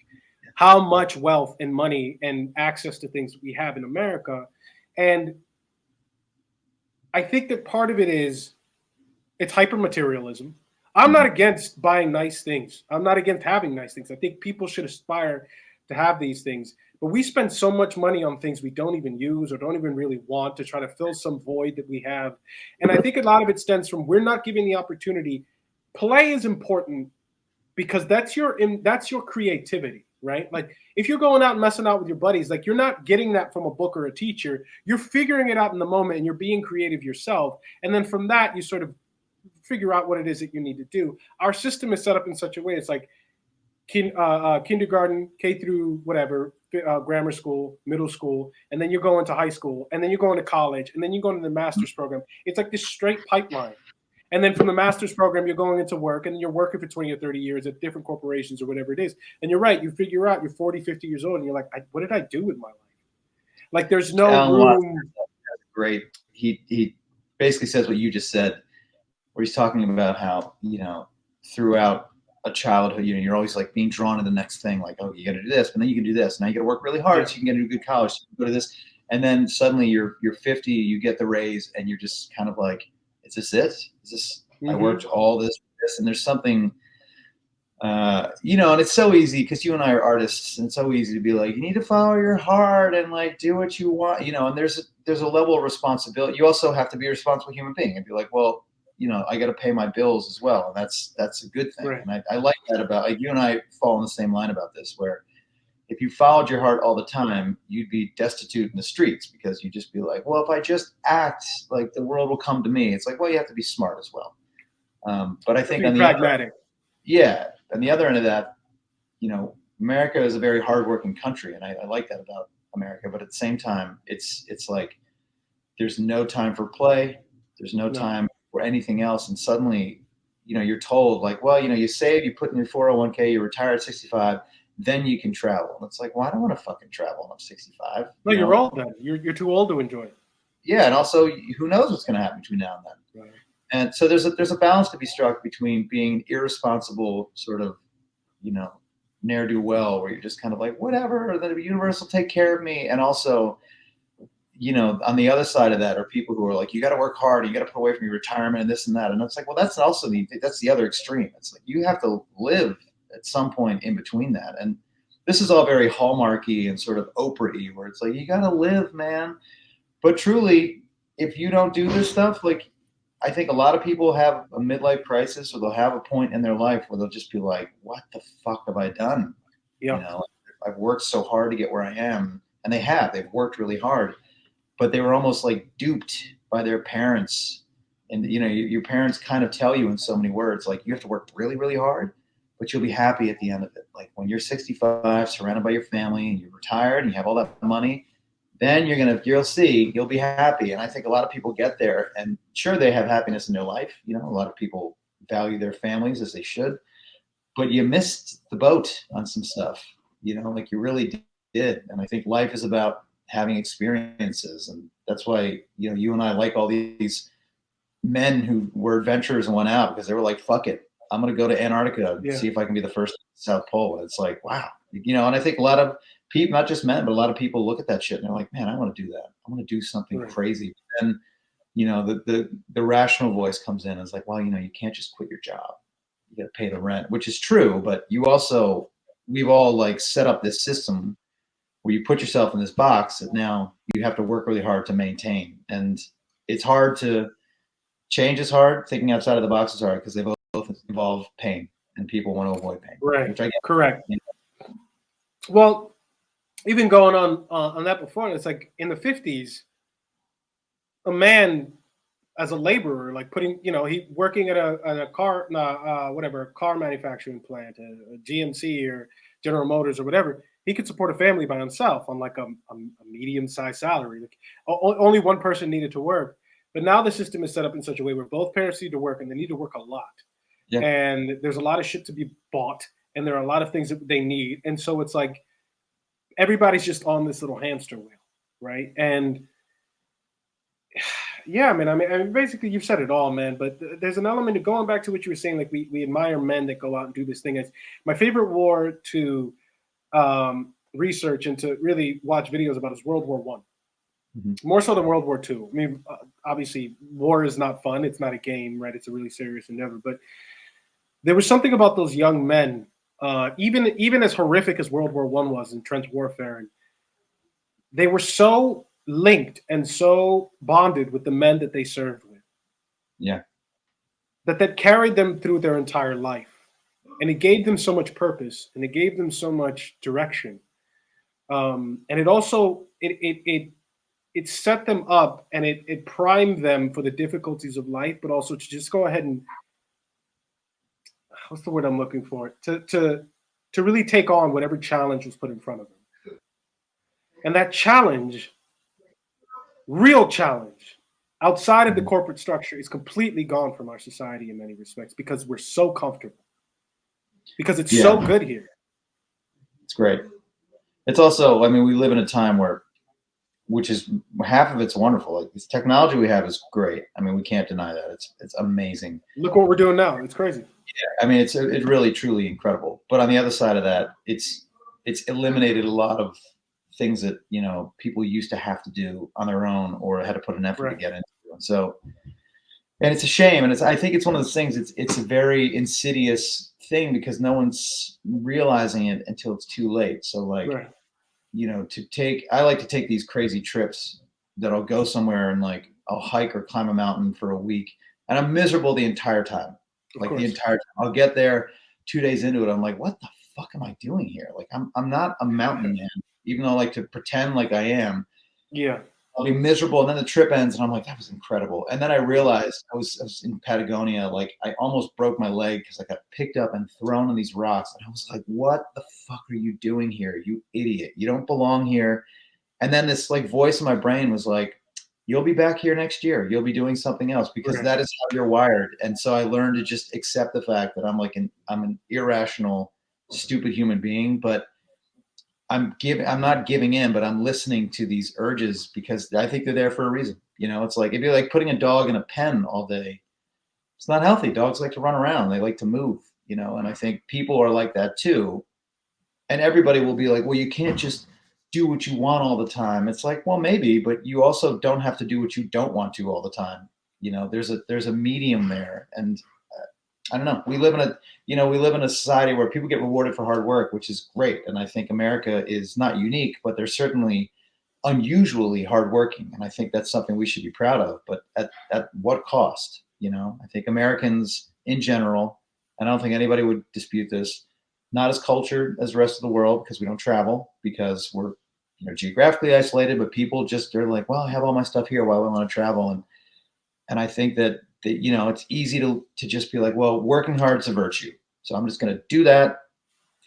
how much wealth and money and access to things we have in America. And I think that part of it is it's hyper materialism. I'm not against buying nice things. I'm not against having nice things. I think people should aspire to have these things. but we spend so much money on things we don't even use or don't even really want to try to fill some void that we have. And I think a lot of it stems from we're not giving the opportunity. Play is important because that's your creativity, right? Like if you're going out and messing out with your buddies, like you're not getting that from a book or a teacher. You're figuring it out in the moment and you're being creative yourself. And then from that, you sort of figure out what it is that you need to do. Our system is set up in such a way, it's like kindergarten, K through whatever, grammar school, middle school, and then you're going to high school, and then you're going to college, and then you're going to the master's program. It's like this straight pipeline. And then from the master's program, you're going into work, and you're working for 20 or 30 years at different corporations or whatever it is. And you're right, you figure out you're 40, 50 years old, and you're like, what did I do with my life? Like there's no room. Great. He basically says what you just said, where he's talking about how, you know, throughout a childhood, you know, you're always like being drawn to the next thing, like, oh, you got to do this, and then you can do this. Now you got to work really hard so you can get into a good college, so you can go to this. And then suddenly you're 50, you get the raise, and you're just kind of like, is this it? Is this, I worked all this, and there's something, you know, and it's so easy because you and I are artists, and it's so easy to be like, you need to follow your heart and like do what you want, you know, and there's a level of responsibility. You also have to be a responsible human being and be like, well, you know, I got to pay my bills as well. And that's a good thing. Right. And I like that about, like, you and I fall in the same line about this, where if you followed your heart all the time, you'd be destitute in the streets because you'd just be like, well, if I just act, like the world will come to me. It's like, well, you have to be smart as well. But I think on the pragmatic. on the other end of that, you know, America is a very hardworking country, and I like that about America. But at the same time, it's like there's no time for play. There's no time for anything else. And suddenly, you know, you're told like, well, you know, you save, you put in your 401k, you retire at 65, then you can travel. And it's like, well, I don't want to fucking travel when I'm 65. No, you're old then. You're too old to enjoy it. Yeah, and also, who knows what's going to happen between now and then. Right. And so there's a balance to be struck between being irresponsible, sort of, you know, ne'er-do-well, where you're just kind of like, whatever, the universe will take care of me. And also, you know, on the other side of that are people who are like, you got to work hard, you got to put away from your retirement and this and that. And it's like, well, that's also that's the other extreme. It's like you have to live at some point in between that. And this is all very Hallmarky and sort of Oprah-y, where it's like, you got to live, man. But truly, if you don't do this stuff, like, I think a lot of people have a midlife crisis, or they'll have a point in their life where they'll just be like, what the fuck have I done? Yeah. You know, I've worked so hard to get where I am. And they've worked really hard, but they were almost like duped by their parents. And, you know, your parents kind of tell you in so many words, like, you have to work really, really hard, but you'll be happy at the end of it. Like when you're 65, surrounded by your family, and you're retired and you have all that money, then you'll see, you'll be happy. And I think a lot of people get there, and sure, they have happiness in their life. You know, a lot of people value their families as they should, but you missed the boat on some stuff, you know, like you really did. And I think life is about having experiences. And that's why, you know, you and I like all these men who were adventurers and went out because they were like, fuck it, I'm going to go to Antarctica and see if I can be the first South Pole. And it's like, wow, you know, and I think a lot of people, not just men, but a lot of people look at that shit and they're like, man, I want to do that. I want to do something crazy. And, you know, the rational voice comes in and it's like, well, you know, you can't just quit your job. You got to pay the rent, which is true. But we've all like set up this system where you put yourself in this box that now you have to work really hard to maintain. And it's hard change is hard. Thinking outside of the box is hard because they both involve pain, and people want to avoid pain. Right. Which I get. Correct. You know. Well, even going on that before, it's like in the 50s, a man as a laborer, like putting, you know, he working at a car, car manufacturing plant, a GMC or General Motors or whatever, he could support a family by himself on like a medium-sized salary. Like only one person needed to work. But now the system is set up in such a way where both parents need to work, and they need to work a lot. Yeah. And there's a lot of shit to be bought, and there are a lot of things that they need. And so it's like everybody's just on this little hamster wheel, right? And yeah, I mean, basically you've said it all, man. But there's an element of going back to what you were saying, like we admire men that go out and do this thing. It's my favorite war to research and to really watch videos about is World War I. Mm-hmm. More so than World War II. I mean, obviously, war is not fun. It's not a game, right? It's a really serious endeavor. But there was something about those young men, even as horrific as World War I was in trench warfare, and they were so linked and so bonded with the men that they served with Yeah. that carried them through their entire life. And it gave them so much purpose and it gave them so much direction. And it also it set them up and it primed them for the difficulties of life, but also to just go ahead and what's the word I'm looking for? To really take on whatever challenge was put in front of them. And that challenge, real challenge, outside of the corporate structure is completely gone from our society in many respects because we're so comfortable. Because it's so good here. It's great. It's also, I mean, we live in a time where, which is half of it's wonderful. Like this technology we have is great. I mean, we can't deny that. It's amazing. Look what we're doing now. It's crazy. Yeah, I mean, it's really truly incredible. But on the other side of that, it's eliminated a lot of things that people used to have to do on their own or had to put an effort to get into. And so, and it's a shame. And I think it's one of those things. It's a very insidious thing because no one's realizing it until it's too late. So like. I like to take these crazy trips that I'll go somewhere and like I'll hike or climb a mountain for a week and I'm miserable the entire time. The entire time. I'll get there 2 days into it. I'm like, what the fuck am I doing here? Like I'm not a mountain man, even though I like to pretend like I am. Yeah. I'll be miserable. And then the trip ends and I'm like, that was incredible. And then I realized I was in Patagonia. Like I almost broke my leg because I got picked up and thrown on these rocks. And I was like, what the fuck are you doing here? You idiot. You don't belong here. And then this like voice in my brain was like, you'll be back here next year. You'll be doing something else because that is how you're wired. And so I learned to just accept the fact that I'm an irrational, stupid human being, but I'm not giving in, but I'm listening to these urges because I think they're there for a reason. It's like, it'd be like putting a dog in a pen all day. It's not healthy. Dogs like to run around. They like to move, and I think people are like that too. And everybody will be like, well, you can't just do what you want all the time. It's like, well, maybe, but you also don't have to do what you don't want to all the time. There's a medium there. And I don't know. We live in a society where people get rewarded for hard work, which is great. And I think America is not unique, but they're certainly unusually hardworking. And I think that's something we should be proud of. But at what cost? I think Americans in general, and I don't think anybody would dispute this, not as cultured as the rest of the world because we don't travel, because we're geographically isolated, but people they're like, well, I have all my stuff here. Why would I want to travel? And I think that it's easy to just be like, well, working hard is a virtue. So I'm just going to do that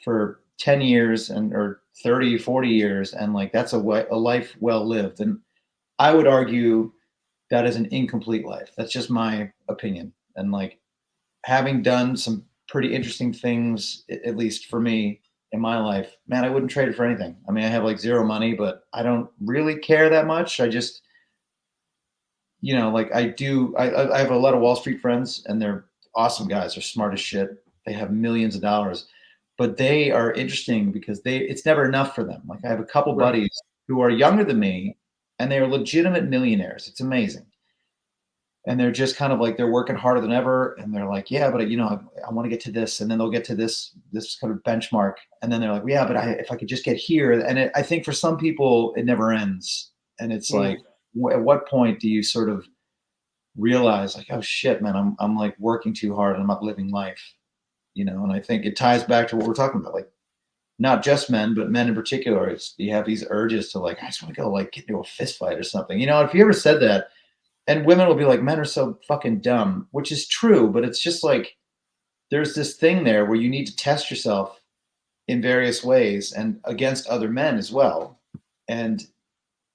for 10 years or 30, 40 years. And like, that's a life well lived. And I would argue that is an incomplete life. That's just my opinion. And like having done some pretty interesting things, at least for me in my life, man, I wouldn't trade it for anything. I mean, I have like zero money, but I don't really care that much. I just, like I have a lot of Wall Street friends and they're awesome guys. They're smart as shit. They have millions of dollars, but they are interesting because it's never enough for them. Like I have a couple buddies who are younger than me and they are legitimate millionaires. It's amazing. And they're just kind of like, they're working harder than ever. And they're like, yeah, but I want to get to this. And then they'll get to this kind of benchmark. And then they're like, yeah, but if I could just get here. And I think for some people it never ends. And it's like, at what point do you sort of realize like, oh shit, man, I'm like working too hard and I'm not living life, and I think it ties back to what we're talking about. Like not just men, but men in particular, you have these urges to like, I just want to go like get into a fist fight or something. If you ever said that, and women will be like, men are so fucking dumb, which is true, but it's just like, there's this thing there where you need to test yourself in various ways and against other men as well. And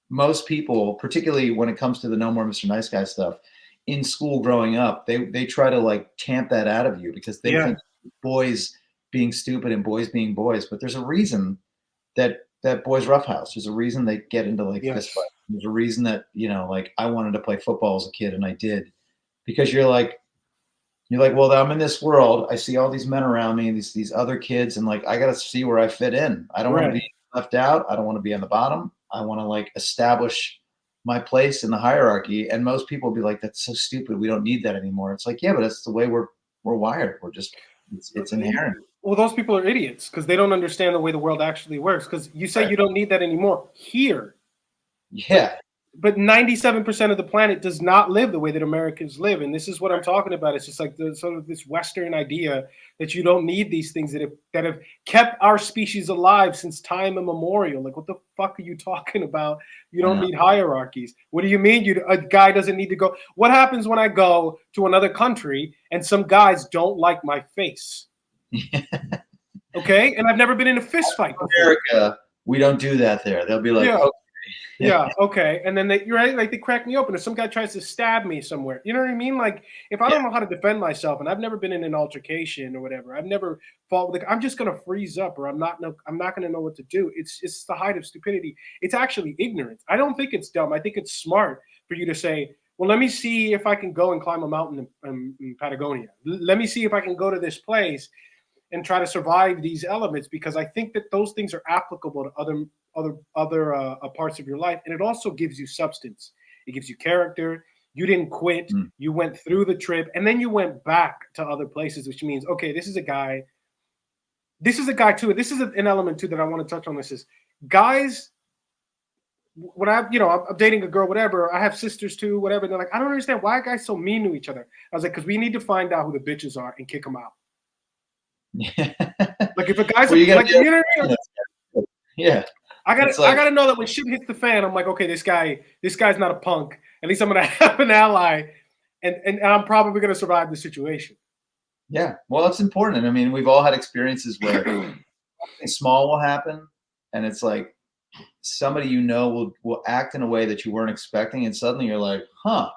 most people, particularly when it comes to the No More Mr. Nice Guy stuff, in school growing up, they try to like tamp that out of you because they think boys being stupid and boys being boys. But there's a reason that boys roughhouse. There's a reason they get into like fist fight. There's a reason that, like I wanted to play football as a kid and I did, because you're like, well, I'm in this world. I see all these men around me, these other kids, and like I got to see where I fit in. I don't want to be left out. I don't want to be on the bottom. I want to like establish my place in the hierarchy. And most people will be like, that's so stupid. We don't need that anymore. It's like, yeah, but that's the way we're wired. We're just, it's inherent. Well, those people are idiots because they don't understand the way the world actually works. Because you say you don't need that anymore. Here, Yeah. But 97% of the planet does not live the way that Americans live. And this is what I'm talking about. It's just like the sort of this Western idea that you don't need these things that have kept our species alive since time immemorial. Like, what the fuck are you talking about? You don't need hierarchies. What do you mean a guy doesn't need to go? What happens when I go to another country and some guys don't like my face? Okay? And I've never been in a fist fight before. America, we don't do that there. They'll be like, Yeah. okay. Yeah, okay. And then you're right, like they crack me open. If some guy tries to stab me somewhere, you know what I mean? Like if I don't know how to defend myself and I've never been in an altercation or whatever, I've never fought with I'm just gonna freeze up or I'm not gonna know what to do. It's the height of stupidity. It's actually ignorance. I don't think it's dumb. I think it's smart for you to say, well, let me see if I can go and climb a mountain in Patagonia. Let me see if I can go to this place and try to survive these elements, because I think that those things are applicable to other parts of your life, and it also gives you substance. It gives you character. You didn't quit. You went through the trip, and then you went back to other places, which means, okay, this is a guy. This is a guy too. This is an element too that I want to touch on. This is guys. When I'm dating a girl, whatever. I have sisters too, whatever. They're like, I don't understand why are guys so mean to each other. I was like, because we need to find out who the bitches are and kick them out. Yeah. Like if a guy's well, you know what I mean? Yeah. I gotta know that when shit hits the fan, I'm like, okay, this guy's not a punk. At least I'm gonna have an ally, and I'm probably gonna survive the situation. Yeah. Well, it's important. I mean, we've all had experiences where something small will happen, and it's like somebody will act in a way that you weren't expecting, and suddenly you're like, huh.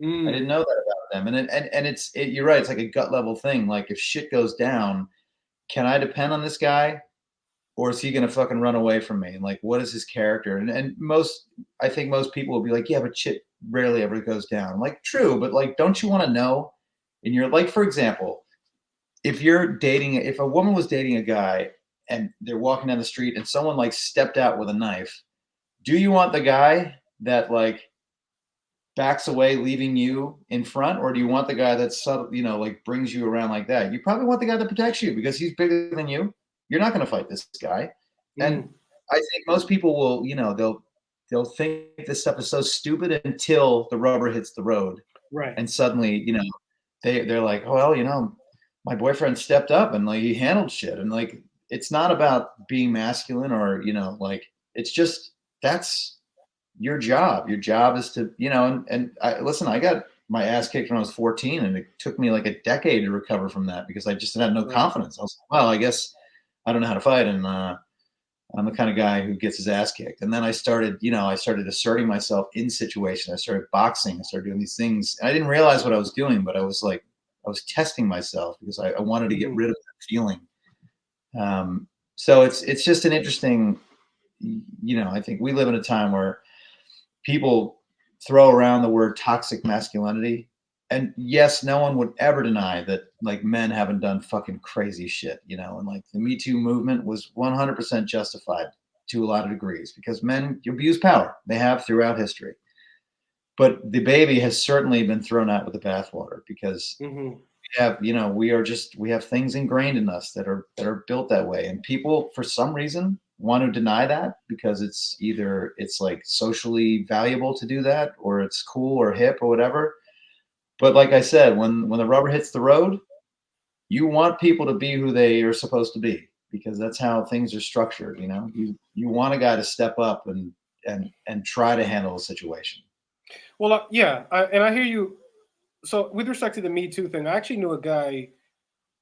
I didn't know that about them. And you're right. It's like a gut level thing. Like if shit goes down, can I depend on this guy, or is he going to fucking run away from me? And like, what is his character? And I think most people will be like, yeah, but shit rarely ever goes down. Like true. But like, don't you want to know in your, like, for example, if a woman was dating a guy and they're walking down the street and someone like stepped out with a knife, do you want the guy that like backs away, leaving you in front, or do you want the guy that's subtle, like brings you around like that? You probably want the guy that protects you because he's bigger than you. You're not going to fight this guy. And I think most people will, they'll think this stuff is so stupid until the rubber hits the road, right? And suddenly, they're like, oh, well, my boyfriend stepped up and like he handled shit, and like it's not about being masculine or like it's just that's your job. Your job is to, I got my ass kicked when I was 14, and it took me like a decade to recover from that because I just had no confidence. I was like, well, I guess I don't know how to fight, and I'm the kind of guy who gets his ass kicked. And then I started asserting myself in situations. I started boxing. I started doing these things, and I didn't realize what I was doing, but I was testing myself because I wanted to get rid of that feeling. So it's just an interesting, I think we live in a time where people throw around the word toxic masculinity. And yes, no one would ever deny that like men haven't done fucking crazy shit, and like the Me Too movement was 100% justified to a lot of degrees because men abuse power. They have throughout history. But the baby has certainly been thrown out with the bathwater because we have things ingrained in us that are built that way. And people, for some reason, want to deny that because it's like socially valuable to do that, or it's cool or hip or whatever. But like I said, when the rubber hits the road, you want people to be who they are supposed to be because that's how things are structured. You want a guy to step up and try to handle a situation. Well, yeah, and I hear you. So with respect to the Me Too thing, I actually knew a guy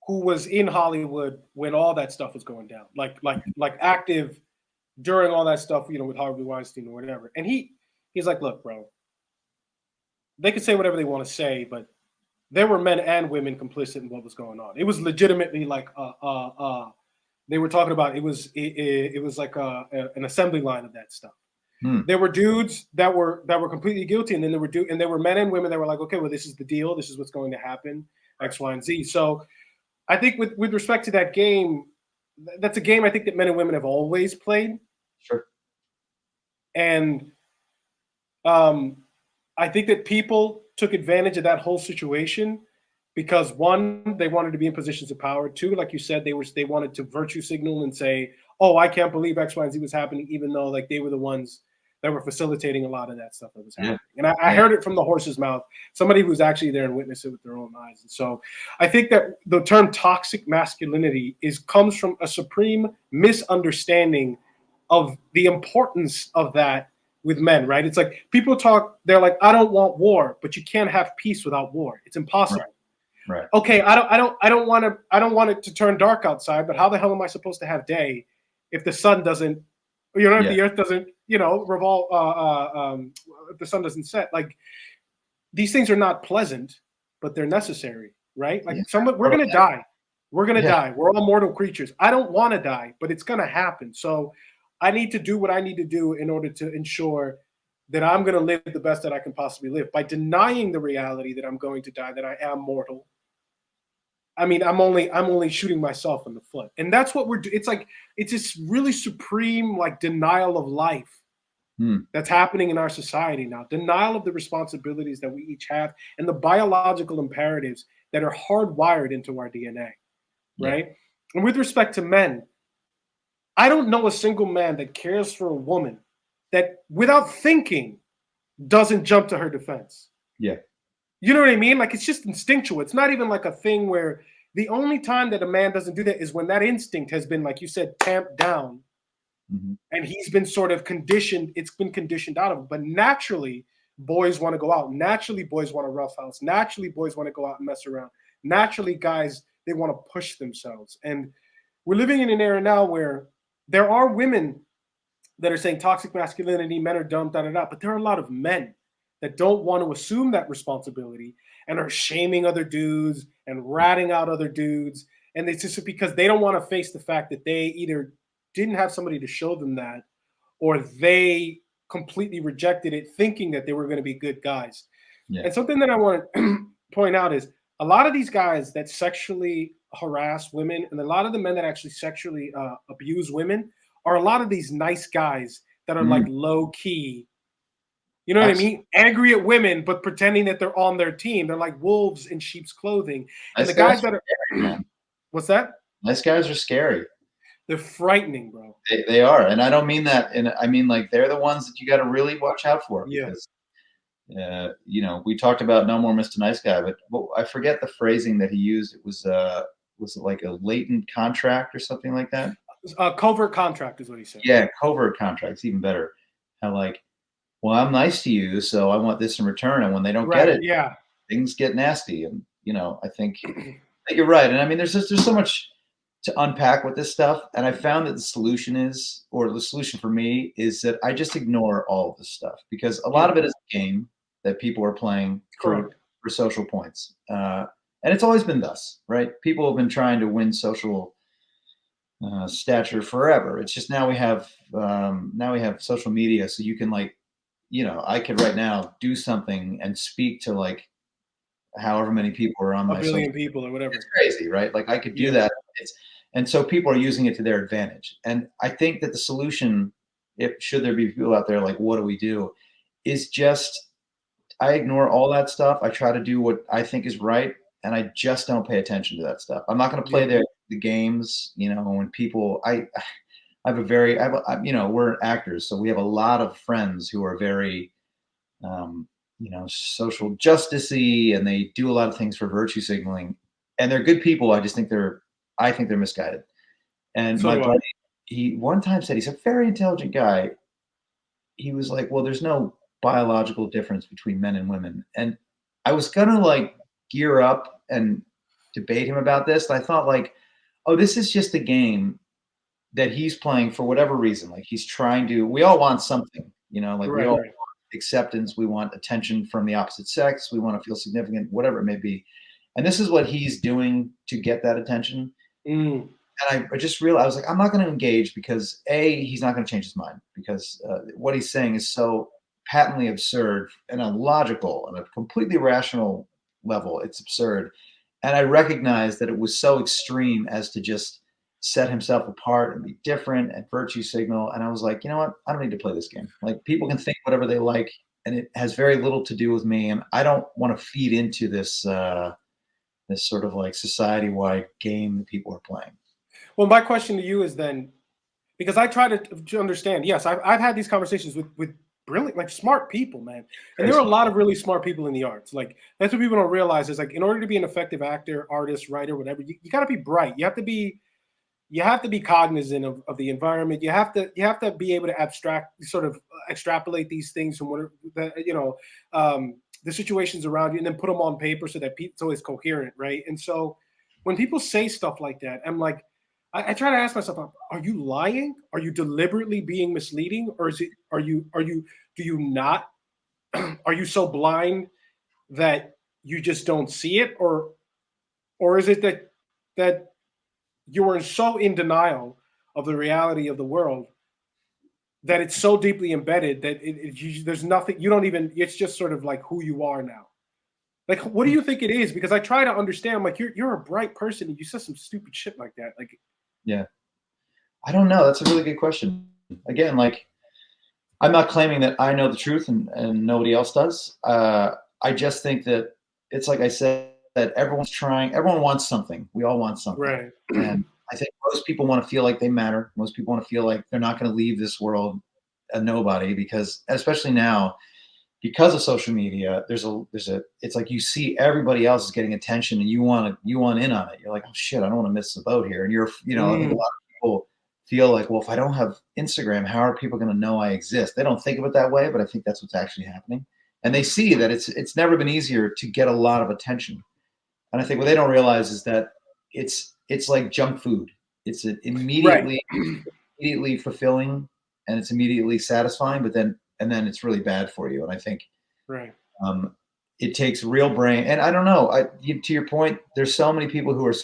who was in Hollywood when all that stuff was going down, like active during all that stuff, with Harvey Weinstein or whatever. And he's like, look, bro, they could say whatever they want to say, but there were men and women complicit in what was going on. It was legitimately like they were talking about it was like an assembly line of that stuff. There were dudes that were completely guilty, and then there were men and women that were like, okay, well, this is the deal, this is what's going to happen, X, Y, and Z. So I think with respect to that game, that's a game I think that men and women have always played. Sure. And I think that people took advantage of that whole situation because one, they wanted to be in positions of power. Two, like you said, they wanted to virtue signal and say, oh, I can't believe X, Y, and Z was happening, even though like they were the ones that were facilitating a lot of that stuff that was Yeah. happening. And I heard it from the horse's mouth, somebody who's actually there and witnessed it with their own eyes. And so I think that the term toxic masculinity comes from a supreme misunderstanding of the importance of that with men, right? It's like people talk, they're like, I don't want war, but you can't have peace without war. It's impossible. Right. Okay, I don't want it to turn dark outside, but how the hell am I supposed to have day if the sun doesn't, if the earth doesn't, revolve, if the sun doesn't set? Like, these things are not pleasant, but they're necessary, right? Like we're gonna die. We're gonna die. We're all mortal creatures. I don't want to die, but it's gonna happen. So I need to do what I need to do in order to ensure that I'm going to live the best that I can possibly live. By denying the reality that I'm going to die, that I am mortal, I mean, I'm only shooting myself in the foot. And that's what we're doing. It's like, it's this really supreme, like, denial of life that's happening in our society now. Denial of the responsibilities that we each have and the biological imperatives that are hardwired into our DNA, right? Yeah. And with respect to men, I don't know a single man that cares for a woman that, without thinking, doesn't jump to her defense. Yeah. You know what I mean? Like, it's just instinctual. It's not even like a thing where the only time that a man doesn't do that is when that instinct has been, like you said, tamped down, and he's been sort of conditioned. It's been conditioned out of him. But naturally, boys want to go out. Naturally, boys want to roughhouse. Naturally, boys want to go out and mess around. Naturally, guys, they want to push themselves. And we're living in an era now where there are women that are saying toxic masculinity, men are dumb, but there are a lot of men that don't want to assume that responsibility and are shaming other dudes and ratting out other dudes. And it's just because they don't want to face the fact that they either didn't have somebody to show them that, or they completely rejected it thinking that they were going to be good guys. Yeah. And something that I want to point out is a lot of these guys that sexually harass women and a lot of the men that actually sexually abuse women are a lot of these nice guys that are like low key, you know what I mean? Angry at women, but pretending that they're on their team. They're like wolves in sheep's clothing. And the guys that are scary, what's that? Nice guys are scary. They're frightening, bro. They are. And I don't mean that. And I mean, like, they're the ones that you got to really watch out for. Because, we talked about no more Mr. Nice Guy, but I forget the phrasing that he used. It was it like a latent contract or something like that? Covert contract is what he said. Yeah, covert contracts, even better. How, like, well, I'm nice to you, so I want this in return. And when they don't get it, things get nasty. And, I think you're right. And I mean, there's so much to unpack with this stuff. And I found that the solution for me is that I just ignore all of this stuff, because a lot of it is a game that people are playing for social points. And it's always been thus, right? People have been trying to win social stature forever. It's just now we have social media, so you can, like, I could right now do something and speak to, like, however many people are on my billion people or whatever. It's crazy, right? Like, I could do that. And so people are using it to their advantage. And I think that the solution, should there be people out there like, what do we do, is just, I ignore all that stuff. I try to do what I think is right, and I just don't pay attention to that stuff. I'm not going to play the games, when people, we're actors, so we have a lot of friends who are very, social justice-y, and they do a lot of things for virtue signaling, and they're good people. I think they're misguided. And my buddy, he one time said, he's a very intelligent guy. He was like, well, there's no biological difference between men and women. And I was gonna, like, gear up and debate him about this. And I thought, like, oh, this is just a game that he's playing for whatever reason. Like, he's trying to, we all want something, we all want acceptance. We want attention from the opposite sex. We want to feel significant, whatever it may be. And this is what he's doing to get that attention. And I just realized, I was like, I'm not going to engage, because he's not going to change his mind, because what he's saying is so patently absurd and illogical on a completely rational level. It's absurd. And I recognized that it was so extreme as to just set himself apart and be different and virtue signal. And I was like, you know what? I don't need to play this game. Like, people can think whatever they like, and it has very little to do with me. And I don't want to feed into this this sort of, like, society-wide game that people are playing. Well, my question to you is then, because I try to understand, yes, I've had these conversations with brilliant, like smart people, man. And Very there are a smart. lot of really smart people in the arts. Like that's what people don't realize is like in order to be an effective actor, artist, writer, whatever, you got to be bright. You have to be cognizant of the environment. You have to be able to extrapolate these things from what the situations around you, and then put them on paper so that so it's coherent, right? And so when people say stuff like that, I'm like, I try to ask myself, are you lying? Are you deliberately being misleading, or is it do you not are you so blind that you just don't see it, or is it that you are so in denial of the reality of the world that it's so deeply embedded that there's nothing you don't even it's just sort of like who you are now. Like, what do you think it is? Because I try to understand. I'm like, you're a bright person and you said some stupid shit like that. Like, Yeah. I don't know. That's a really good question. Again, like, I'm not claiming that I know the truth and nobody else does. I just think that it's like I said, that everyone wants something. We all want something. right. And I think most people want to feel like they matter. Most people want to feel like they're not going to leave this world a nobody, because especially now, because of social media, it's like you see everybody else is getting attention and you want in on it. You're like, oh shit, I don't want to miss the boat here. And I think a lot of people feel like, well, if I don't have Instagram, how are people going to know I exist? They don't think of it that way, but I think that's what's actually happening. And they see that it's never been easier to get a lot of attention. And I think what they don't realize is that it's like junk food. It's Right. immediately fulfilling, and it's immediately satisfying, but then it's really bad for you. And I think Right. it takes real brain. And I don't know. To your point, there's so many people who are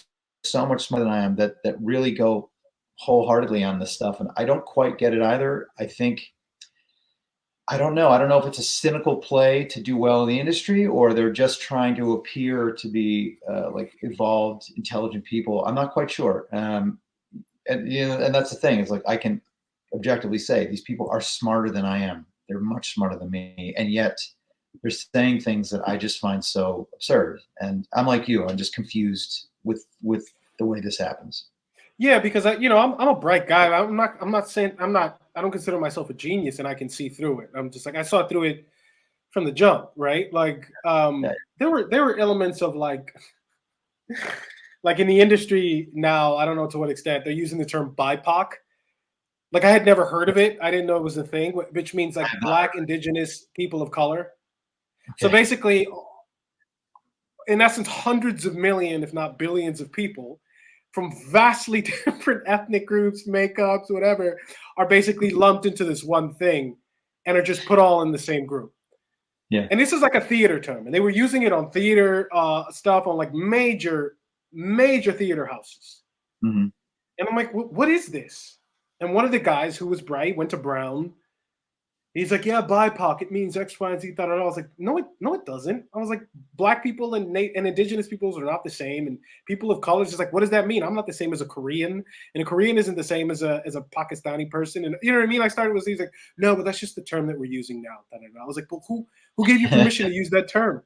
so much smarter than I am that really go wholeheartedly on this stuff, and I don't quite get it either. I don't know. I don't know if it's a cynical play to do well in the industry, or they're just trying to appear to be like evolved, intelligent people. I'm not quite sure. And that's the thing. It's like I can objectively say these people are smarter than I am. They're much smarter than me, and yet they're saying things that I just find so absurd. And I'm like you. I'm just confused with the way this happens. Yeah, because I'm a bright guy. I don't consider myself a genius, and I can see through it. I'm just like I saw through it from the jump, right? Like Yeah. there were elements of like like in the industry now, I don't know to what extent they're using the term BiPOC. Like I had never heard of it. I didn't know it was a thing, which means like Black, Indigenous, people of color. So Okay. basically, in essence, hundreds of million, if not billions of people from vastly different ethnic groups, makeups, whatever, are basically lumped into this one thing and are just put all in the same group. Yeah. And this is like a theater term, and they were using it on theater stuff on like major theater houses. Mm-hmm. And I'm like, what is this? And one of the guys who was bright went to Brown. He's like, yeah, BIPOC, it means X, Y, and Z. I was like, no, it doesn't. I was like, Black people and indigenous peoples are not the same, and people of color is like, what does that mean? I'm not the same as a Korean, and a Korean isn't the same as a Pakistani person, and you know what I mean. I started with he's like, no, but that's just the term that we're using now. I was like, well, who gave you permission to use that term?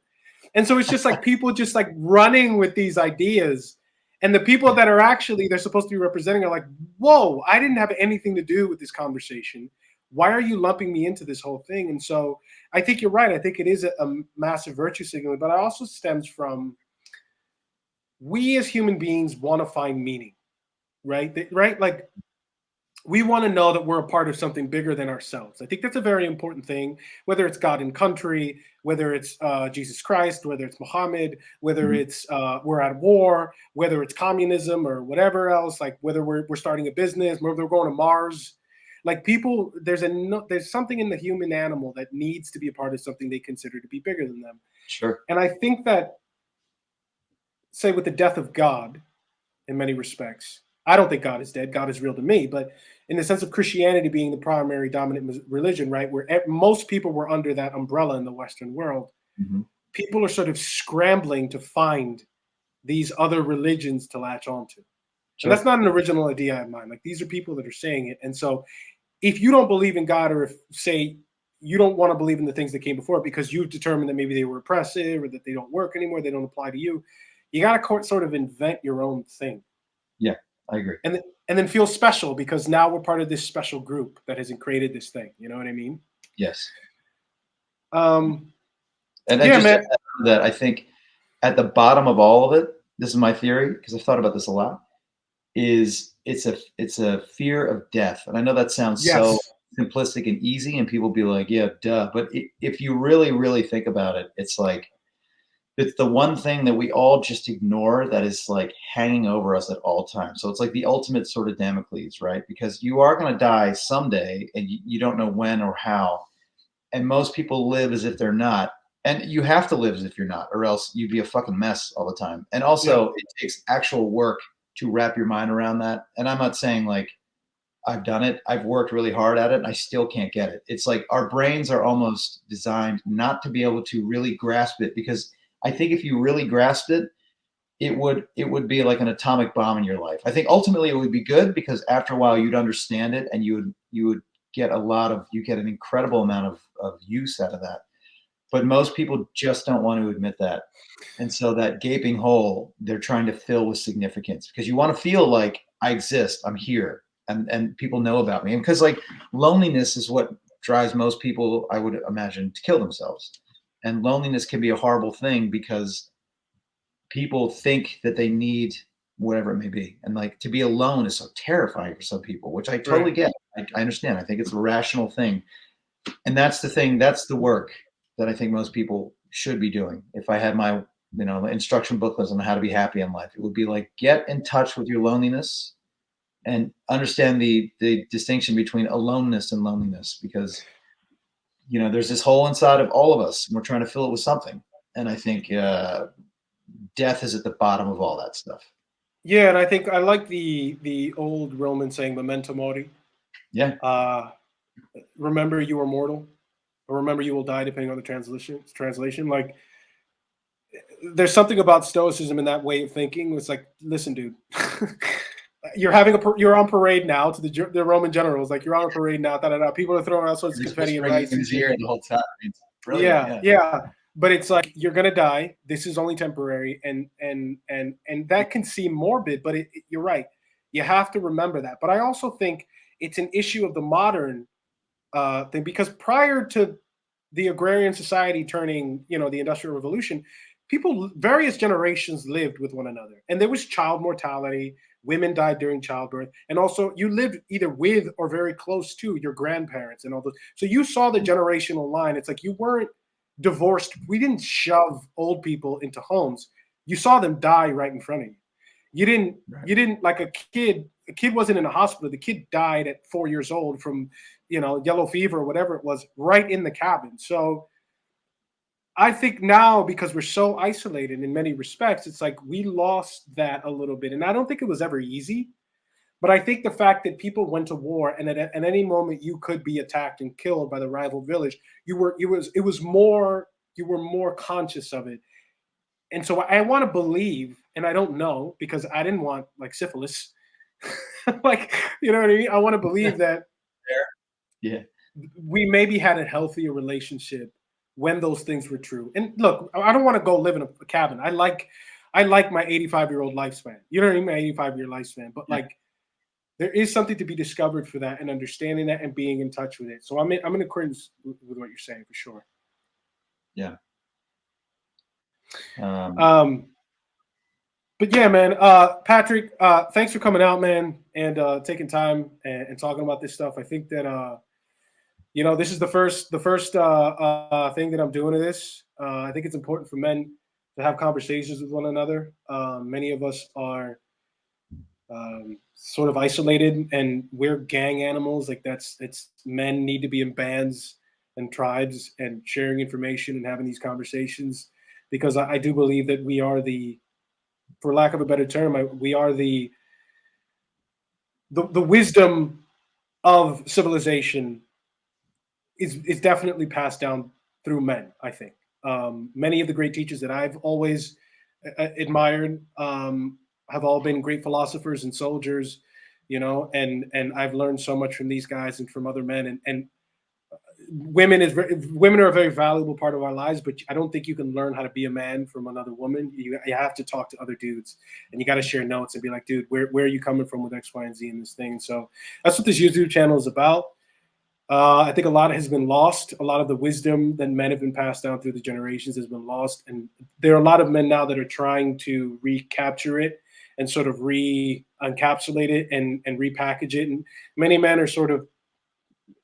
And so it's just like people just like running with these ideas, and the people that are actually they're supposed to be representing are like, whoa, I didn't have anything to do with this conversation. Why are you lumping me into this whole thing? And so I think you're right. I think it is a massive virtue signaling, but it also stems from we as human beings want to find meaning, right? Right? Like we want to know that we're a part of something bigger than ourselves. I think that's a very important thing, whether it's God and country, whether it's Jesus Christ, whether it's Muhammad, whether it's we're at war, whether it's communism or whatever else, like whether we're starting a business, whether we're going to Mars. Like people, there's something in the human animal that needs to be a part of something they consider to be bigger than them. Sure. And I think that, say, with the death of God, in many respects, I don't think God is dead. God is real to me. But in the sense of Christianity being the primary dominant religion, right, where most people were under that umbrella in the Western world, people are sort of scrambling to find these other religions to latch onto. Sure. And that's not an original idea I have mine. Like these are people that are saying it. And so if you don't believe in God, or if, say, you don't want to believe in the things that came before because you've determined that maybe they were oppressive or that they don't work anymore, they don't apply to you, you got to sort of invent your own thing. Yeah, I agree. And then feel special because now we're part of this special group that has created this thing. You know what I mean? Yes. And Yeah, just to man. add to that, I think at the bottom of all of it, this is my theory because I've thought about this a lot, is it's a fear of death. And I know that sounds so Yes. simplistic and easy, and people be like, yeah, duh. But if you really, really think about it, it's like it's the one thing that we all just ignore that is like hanging over us at all times. So it's like the ultimate sort of Damocles, right? Because you are going to die someday and you don't know when or how. And most people live as if they're not. And you have to live as if you're not, or else you'd be a fucking mess all the time. And Yeah. also, it takes actual work to wrap your mind around that. And I'm not saying like I've done it, I've worked really hard at it, and I still can't get it. It's like our brains are almost designed not to be able to really grasp it because I think if you really grasped it, it would be like an atomic bomb in your life. I think ultimately it would be good because after a while you'd understand it and you would get you get an incredible amount of use out of that. But most people just don't want to admit that. And so that gaping hole they're trying to fill with significance because you want to feel like I exist, I'm here, and people know about me. And because like loneliness is what drives most people, I would imagine, to kill themselves. And loneliness can be a horrible thing because people think that they need whatever it may be. And like to be alone is so terrifying for some people, which I totally Right. get. I understand. I think it's a rational thing. And that's the thing, that's the work that I think most people should be doing. If I had my, instruction booklets on how to be happy in life, it would be like get in touch with your loneliness and understand the distinction between aloneness and loneliness because there's this hole inside of all of us and we're trying to fill it with something. And I think death is at the bottom of all that stuff. Yeah, and I think I like the old Roman saying "memento mori." Yeah. Uh, remember you are mortal, or remember you will die, depending on the translation. Like, there's something about stoicism in that way of thinking. It's like, listen, dude, you're on parade now to the Roman generals. Like, you're on a parade now. Da, da, da. People are throwing all sorts of You're supposed confetti to and bring it rice in and his shit. ear the whole time. It's brilliant. Yeah, Yeah. yeah. But it's like you're gonna die. This is only temporary, and that can seem morbid, but you're right. You have to remember that. But I also think it's an issue of the modern thing because prior to the agrarian society turning, the industrial revolution, various generations lived with one another, and there was child mortality. Women died during childbirth, and also you lived either with or very close to your grandparents and all those. So you saw the generational line. It's like you weren't divorced. We didn't shove old people into homes. You saw them die right in front of you. You didn't. Right. You didn't like a kid. A kid wasn't in a hospital. The kid died at 4 years old from yellow fever or whatever it was, right in the cabin. So I think now, because we're so isolated in many respects, it's like we lost that a little bit. And I don't think it was ever easy, but I think the fact that people went to war and at any moment you could be attacked and killed by the rival village, you were more conscious of it. And so I want to believe, and I don't know because I didn't want like syphilis. Like, you know what I mean? I want to believe that Yeah. we maybe had a healthier relationship when those things were true. And look, I don't want to go live in a cabin. I like my 85-year-old lifespan. You know what I mean? My 85-year lifespan. But Yeah. like there is something to be discovered for that and understanding that and being in touch with it. So I'm in accordance with what you're saying for sure. Yeah. But yeah, man, Patrick, thanks for coming out, man, and taking time and talking about this stuff. I think that this is the first thing that I'm doing to this. I think it's important for men to have conversations with one another. Many of us are sort of isolated, and we're gang animals. Like it's men need to be in bands and tribes and sharing information and having these conversations because I do believe that we are for lack of a better term, we are the wisdom of civilization is definitely passed down through men. I think many of the great teachers that I've always admired have all been great philosophers and soldiers, and I've learned so much from these guys and from other men. And women are a very valuable part of our lives, but I don't think you can learn how to be a man from another woman. You have to talk to other dudes, and you got to share notes and be like, dude, where are you coming from with X, Y, and Z in this thing? So that's what this YouTube channel is about. I think a lot has been lost. A lot of the wisdom that men have been passed down through the generations has been lost, and there are a lot of men now that are trying to recapture it and sort of re-encapsulate it and repackage it. And many men are sort of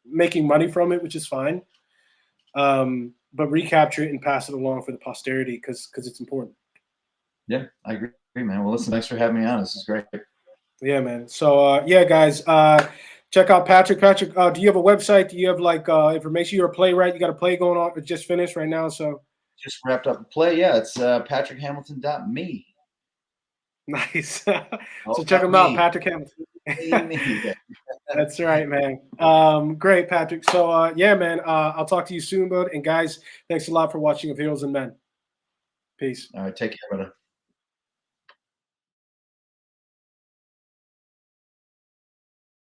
making money from it, which is fine. But recapture it and pass it along for the posterity because it's important. Yeah, I agree, man. Well, listen, thanks for having me on. This is great. Yeah, man. So yeah, guys, check out Patrick. Patrick, do you have a website? Do you have like information? You're a playwright. You got a play going on. It just finished right now. So Just wrapped up a play. Yeah, it's patrickhamilton.me. nice. Oh, So check not him out, me. Patrick Hamilton. Me. That's right, man. Great, Patrick. So yeah, man. I'll talk to you soon, bud. And guys, thanks a lot for watching of Heroes and Men. Peace. All right, take care, brother.